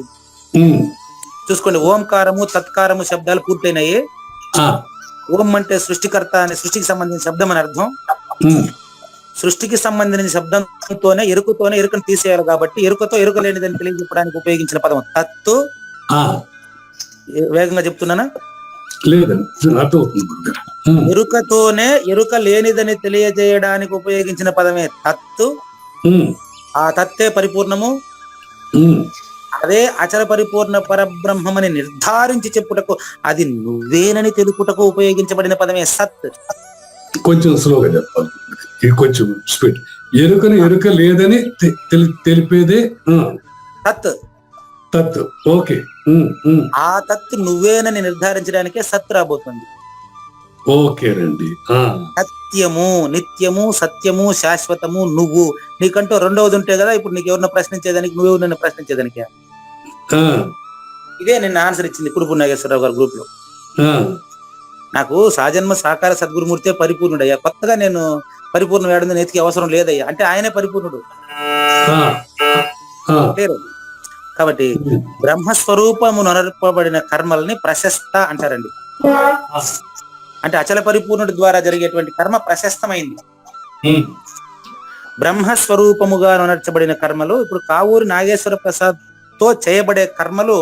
చూసుకోండి, ఓంకారము తత్కారము శబ్దాలు పూర్తయినాయి. ఓం అంటే సృష్టికర్త అని, సృష్టికి సంబంధించిన శబ్దం అని అర్థం. సృష్టికి సంబంధించిన శబ్దంతోనే ఎరుకతోనే ఎరుకను తీసేయాలి. కాబట్టి ఎరుకతో ఎరుక లేనిదని తెలియజెప్పడానికి ఉపయోగించిన పదం తత్తు. వేగంగా చెప్తున్నానా? ఎరుకతోనే ఎరుక లేనిదని తెలియజేయడానికి ఉపయోగించిన పదమే తత్తు. ఆ తత్తే పరిపూర్ణము. అదే అచల పరిపూర్ణ పరబ్రహ్మమని నిర్ధారించి చెప్పుటకు, అది నువ్వేనని తెలుపుటకు ఉపయోగించబడిన పదమే సత్. కొంచెం స్లోగా చెప్పాలి, కొంచెం స్పీడ్. ఎరుకను ఎరుక లేదని తెలిపేదే సత్. తత్. ఓకే. ఆ తత్తు నువ్వేనని నిర్ధారించడానికే సత్ రాబోతుంది. ఓకే రండి. సత్యము, నిత్యము, సత్యము, శాశ్వతము నువ్వు. నీకంటూ రెండవది ఉంటే కదా ఇప్పుడు నీకు ఎవరిని ప్రశ్నించేదానికి, నువ్వెవరు నన్ను ప్రశ్నించేదానికి. ఇదే నేను ఆన్సర్ ఇచ్చింది కుడుపు నాగేశ్వరరావు గారి గ్రూప్ లో. నాకు సాజన్మ సాకార సద్గురుమూర్తే పరిపూర్ణుడయ్యా, కొత్తగా నేను పరిపూర్ణ వేయడం నెతికి అవసరం లేదయ్యా అంటే ఆయనే పరిపూర్ణుడు. కాబట్టి బ్రహ్మస్వరూపము నరపబడిన కర్మల్ని ప్రశస్త అంటారండి. అంటే అచల పరిపూర్ణుడి ద్వారా జరిగేటువంటి కర్మ ప్రశస్తమైంది. బ్రహ్మస్వరూపముగా నర్చబడిన కర్మలు ఇప్పుడు కావూరి నాగేశ్వర ప్రసాద్ తో చేయబడే కర్మలు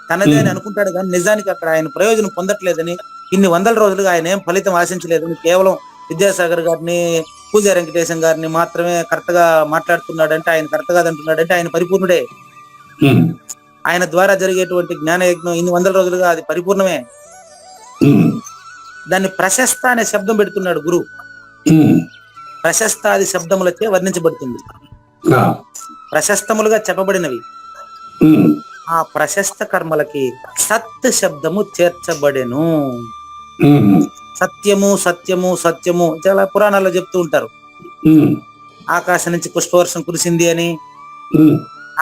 తనదే అని అనుకుంటాడు కానీ నిజానికి అక్కడ ఆయన ప్రయోజనం పొందట్లేదని, ఇన్ని వందల రోజులుగా ఆయన ఏం ఫలితం ఆశించలేదని, కేవలం విద్యాసాగర్ గారిని, పూజారి వెంకటేశం గారిని మాత్రమే కరెక్ట్గా మాట్లాడుతున్నాడంటే, ఆయన కరెక్ట్ కాదంటున్నాడంటే ఆయన పరిపూర్ణుడే. ఆయన ద్వారా జరిగేటువంటి జ్ఞానయజ్ఞం ఇన్ని వందల రోజులుగా అది పరిపూర్ణమే. దాన్ని ప్రశస్త అనే శబ్దం పెడుతున్నాడు గురువు. ప్రశస్తాది శబ్దములచే వర్ణించబడుతుంది, ప్రశస్తములుగా చెప్పబడినవి. ఆ ప్రశస్త కర్మలకి సత్ శబ్దము చేర్చబడెను. సత్యము సత్యము సత్యము చాలా పురాణాల్లో చెప్తూ ఉంటారు. ఆకాశం నుంచి పుష్పవర్షం కురిసింది అని,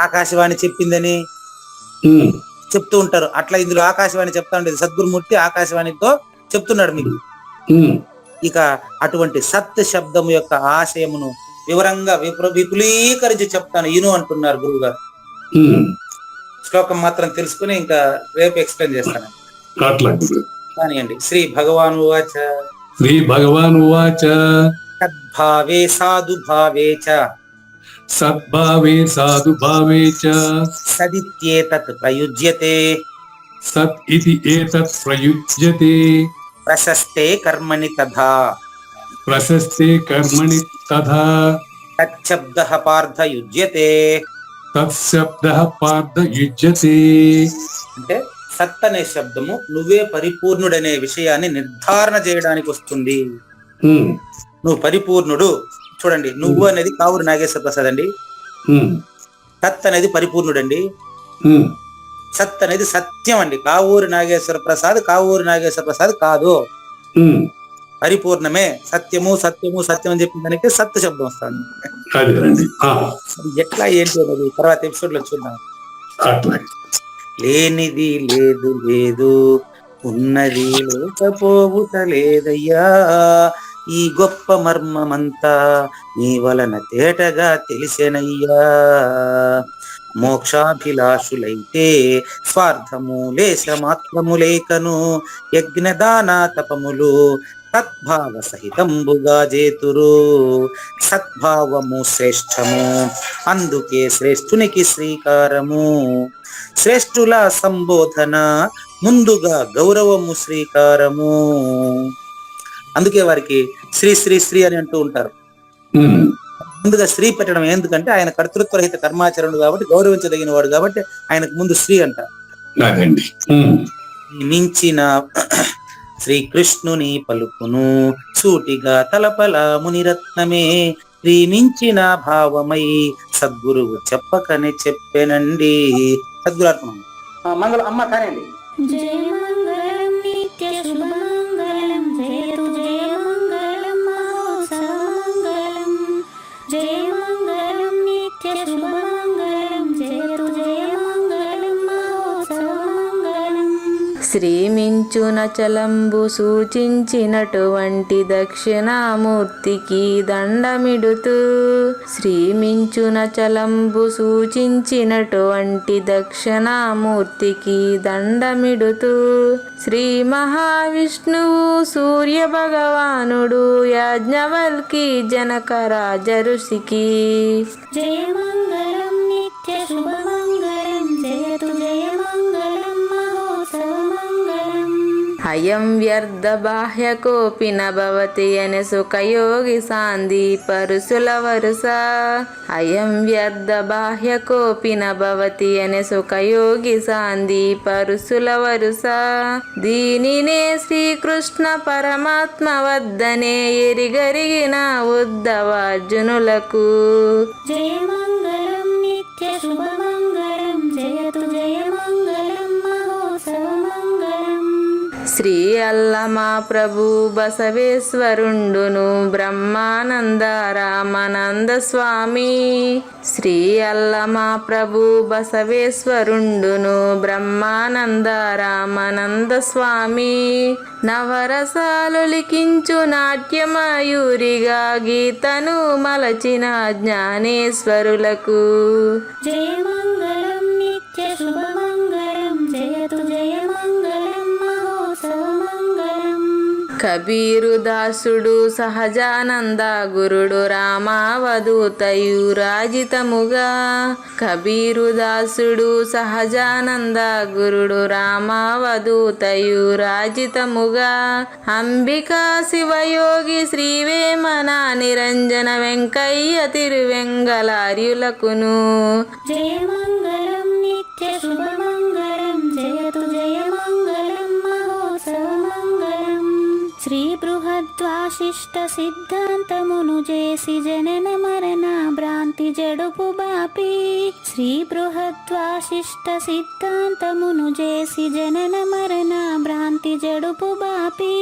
ఆకాశవాణి చెప్పిందని చెప్తూ ఉంటారు. అట్లా ఇందులో ఆకాశవాణి చెప్తా ఉండేది, సద్గురుమూర్తి ఆకాశవాణితో చెప్తున్నాడు మీకు. ఇక అటువంటి సత్ శబ్దము యొక్క ఆశయమును వివరంగా విపులీకరించి చెప్తాను ఇను అంటున్నారు గురువు గారు. శ్లోకం మాత్రం తెలుసుకుని ఇంకా రేపు ఎక్స్ప్లెయిన్ చేస్తాను. కానివ్వండి. శ్రీ భగవాన్ ఉవాచ. శ్రీ భగవాన్ ఉవాచ. సద్భావే సాధు భావే చ. సద్భావే సాధు భావే చ. సదిత్యేతత్ ప్రయుజ్యతే. సత్ ఇది ఏతత్ ప్రయుజ్యతే. ప్రశస్తే కర్మణి తథా. ప్రశస్తే కర్మణి తథా. తచ్చబ్దః పార్థ యుజ్యతే. తత్శబ్దః పార్థ యుజ్యతే. అంటే సత్ అనే శబ్దము నువ్వే పరిపూర్ణుడనే విషయాన్ని నిర్ధారణ చేయడానికి వస్తుంది. నువ్వు పరిపూర్ణుడు. చూడండి, నువ్వు అనేది కావూరి నాగేశ్వర ప్రసాద్ అండి. సత్ అనేది పరిపూర్ణుడండి. సత్ అనేది సత్యం అండి. కావూరి నాగేశ్వర ప్రసాద్ కాదు, పరిపూర్ణమే. సత్యము సత్యము సత్యం అని చెప్పిన దానికి సత్ శబ్దం వస్తుంది. ఎట్లా ఏంటి అనేది తర్వాత ఎపిసోడ్ లో చూద్దాం. లేనిది లేదు లేదు, ఉన్నది లేకపోవుట లేదయ్యా, ఈ గొప్ప మర్మమంతా నీ వలన తేటగా తెలిసెనయ్యా. మోక్షాభిలాషులైతే స్వార్థము లేశమాత్రము లేకను యజ్ఞదాన తపములు సద్భావ సహితంబుగా చేతురు. సద్భావము శ్రేష్టము, అందుకే శ్రేష్ఠునికి శ్రీకారము. శ్రేష్ఠుల సంబోధన ముందుగా గౌరవము శ్రీకారము. అందుకే వారికి శ్రీ శ్రీ శ్రీ అని అంటూ ఉంటారు. ముందుగా శ్రీ పెట్టడం ఎందుకంటే ఆయన కర్తృత్వరహిత కర్మాచరణుడు కాబట్టి, గౌరవించదగిన వాడు కాబట్టి ఆయనకు ముందు శ్రీ అంటారు. మించిన శ్రీకృష్ణుని పలుకును సూటిగా తలపల మునిరత్నమే, శ్రీమించిన భావమై సద్గురువు చెప్పకనే చెప్పెనండి. సద్గురాత్మ మంగళం అమ్మ కానండి. జయ మంగళం నిత్య శుభమంగళం, జయతు జయ మంగళం మహోత్సవ మంగళం. జయ మంగళం నిత్య శుభమంగళం, జయతు జయ మంగళం మహోత్సవ మంగళం. శ్రీమించున చలంబు సూచించినటువంటి దక్షిణామూర్తికి దండమిడుతూ, శ్రీమించున చలంబు సూచించినటువంటి దక్షిణామూర్తికి దండమిడుతూ, శ్రీ మహావిష్ణువు సూర్య భగవానుడు యాజ్ఞవల్కి జనక రాజ ఋషికి. జయ మంగళం నిత్య శుభమంగళం, జయతు జయ మంగళం మహోత్సవ మంగళం. అయం వ్యర్థ బాహ్య కోపి నభవతి అనే సుఖయోగి సాంది పరుసుల వరుస. అయం వ్యర్థ బాహ్య కోపి నభవతి అనే సుఖయోగి సాంది పరుసుల వరుస. దీనినే శ్రీకృష్ణ పరమాత్మ వద్దనే ఎరిగరిగిన ఉద్ధవార్జునులకు. జయ మంగళం నిత్య శుభమంగళం, జయతు జయ మంగళం మహోత్సవ మంగళం. శ్రీ అల్లమా ప్రభు బసవేశ్వరుండును బ్రహ్మానంద రామానంద స్వామి. శ్రీ అల్లమా ప్రభు బసవేశ్వరుండును బ్రహ్మానంద రామానంద స్వామి. నవరసాలు లిఖించు నాట్యమయూరిగా గీతను మలచిన జ్ఞానేశ్వరులకు. జయ మంగళం నిత్య శుభమంగళం, జయతు జయ మంగళం మహోత్సవ మంగళం. కబీరు దాసుడు సహజానంద గురుడు రామావధూతయు రాజితముగా. కబీరు దాసుడు సహజానంద గురుడు రామావధూతయు రాజితముగా. అంబికా శివయోగి శ్రీవేమన నిరంజన వెంకయ్య తిరువెంగళార్యులకును. జయ మంగళం నిత్య శుభమంగళం, జయతు జయ మంగళం మహోత్సవ మంగళం. శ్రీ బృహద్వాశిష్ట సిద్ధాంతమును చేసి జనన మరణ భ్రాంతి జడుపు బాపి. శ్రీ బృహద్వాశిష్ట సిద్ధాంతమును చేసి జనన మరణ భ్రాంతి జడుపు బాపి.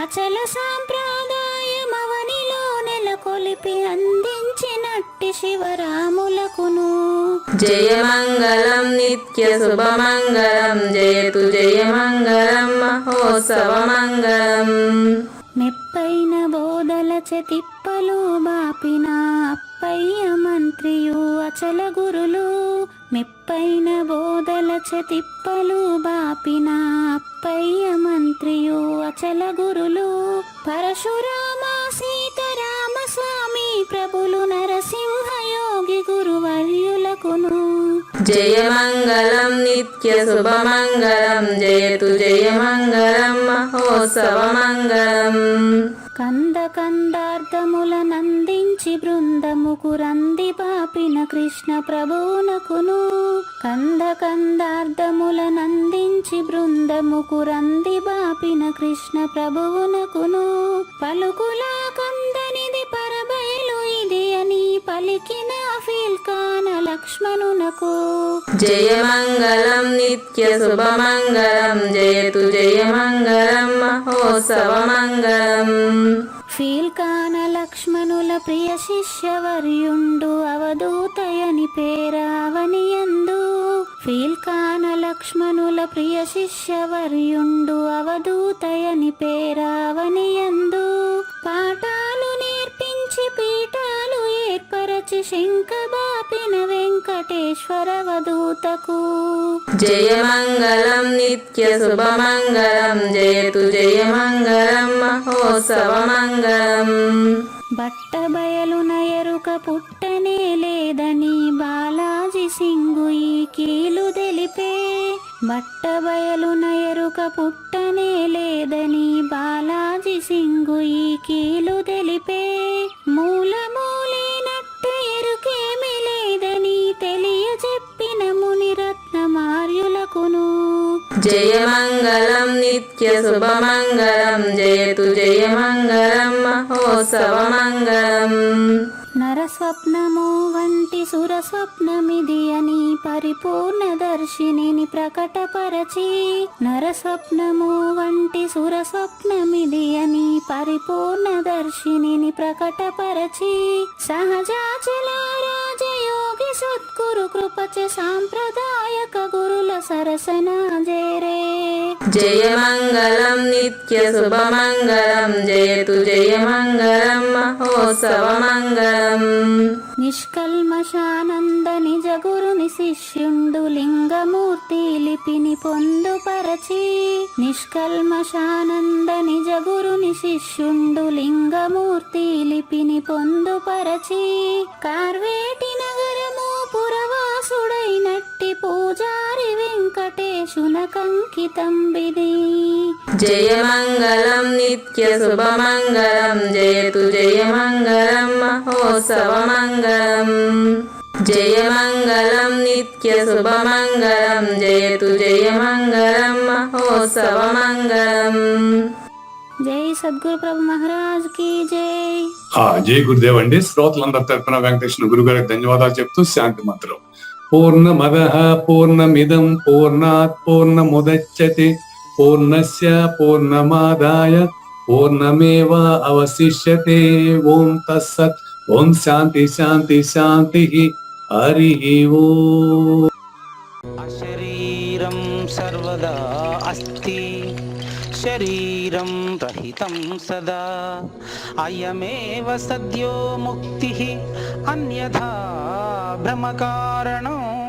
అచల సాంప్రదాయమవనిలో నెలకొలిపి అందించినట్టి శివరాములకును. జయ మంగళం నిత్య శుభమంగళం, జయతు జయ మంగళం మహోత్సవ మంగళం. మెప్పైన బోధల తిప్పలు బాపిన అప్పయ్య మంత్రియు అచల గురులు. మెప్పైన బోధల తిప్పలు బాపిన అప్పయ్య మంత్రియు అచల గురులు. పరశురామ సీతారామ స్వామి ప్రభులు నరసింహ యోగి గురువర్యులకును. జయ మంగళం నిత్య శుభమంగళం, జయతు జయ మంగళం మహోత్సవ మంగళం. కంద కందార్థముల నందించి బృందముకు రంది పాపిన కృష్ణ ప్రభువునకును. కంద కందార్థముల నందించి బృందముకు రంది బాపిన కృష్ణ ప్రభువునకును. పలుకులా కందనిది పరబయలు ఇది అని పలికిన ఫీల్కాన లక్ష్మణునకు. జయ మంగళం నిత్య శుభమంగళం, జయతు జయ మంగళం మహోత్సవ మంగళం. ఫీల్కాన లక్ష్మణుల ప్రియ శిష్యవర్యుండు అవధూతయని పేరావనియందు. ఫీల్కాన లక్ష్మణుల ప్రియ శిష్యవర్యుండు అవధూతయని పేరావనియందు. పాఠాలు నేర్పించి పీఠాలు ఏర్పరచి శంఖబాపిన వెంకటేశ్వర వదూతకు జయమంగళం నిత్య శుభమంగళం జయతు జయమంగళం మహోత్సవమంగళం. బట్టబయలున ఎరుక పుట్టనే లేదని బాలాజీ సింగు ఈ కీలు తెలిపే. బట్టబయలున ఎరుక పుట్టనే లేదని బాలాజీ సింగు ఈ కీలు తెలిపే. మూలమూలేనట్టు ఎరుకేమి లేదని తెలియజెప్పిన మునిరత్నమార్యులకును జయమంగళం నిత్య శుభమంగళం జయతు జయమంగళం మహోత్సవమంగళం. నరస్వప్నము వంటి సురస్వప్నమిది అని పరిపూర్ణ దర్శినిని ప్రకటపరచి. నరస్వప్నము వంటి సురస్వప్నమిది అని పరిపూర్ణ దర్శినిని ప్రకటపరచి. సహజాచల రాజయోగి సద్గురు కృపచ సాంప్రదాయక గురుల సరసన జేరే. జయమంగళం నిత్య శుభమంగళం జయతు జయమంగళం మహోత్సవమంగళం. నిష్కల్మషానంద నిజ గురుని శిష్యుండు లింగమూర్తి లిపిని పొందుపరచి. నిష్కల్మషానంద నిజ గురుని శిష్యుండు లింగమూర్తి లిపిని పొందుపరచి. కార్వేటి నగరము పురవాసుడైనట్టి పూజారి వెంకటేశునకంకితం విధి. జయమంగళం నిత్య శుభమంగళం జయతు జయమంగళం మహోత్సవమంగళం. జయమంగళం నిత్య శుభమంగళం జయతు జయమంగళం మహోత్సవమంగళం. జై సద్గురు ప్రభు మహారాజ్ కి జై. జై గురుదేవ్ అండి. శ్రోతలందరి తరపున వెంకటేశ్వర గురు గారికి ధన్యవాదాలు చెప్తూ శాంతి మంత్రం. పూర్ణమదః పూర్ణమిదం పూర్ణాత్ పూర్ణముదచ్యతే పూర్ణస్య పూర్ణమాదాయ పూర్ణమేవ అవశిష్యతే. ఓం తత్సత్. ఓం శాంతి శాంతి శాంతి. హరి ఓం. అశరీరం సర్వదా అస్తి శరీరం రహితం సదా అయమేవ సద్యో ముక్తి అన్యథా భ్రమకారణో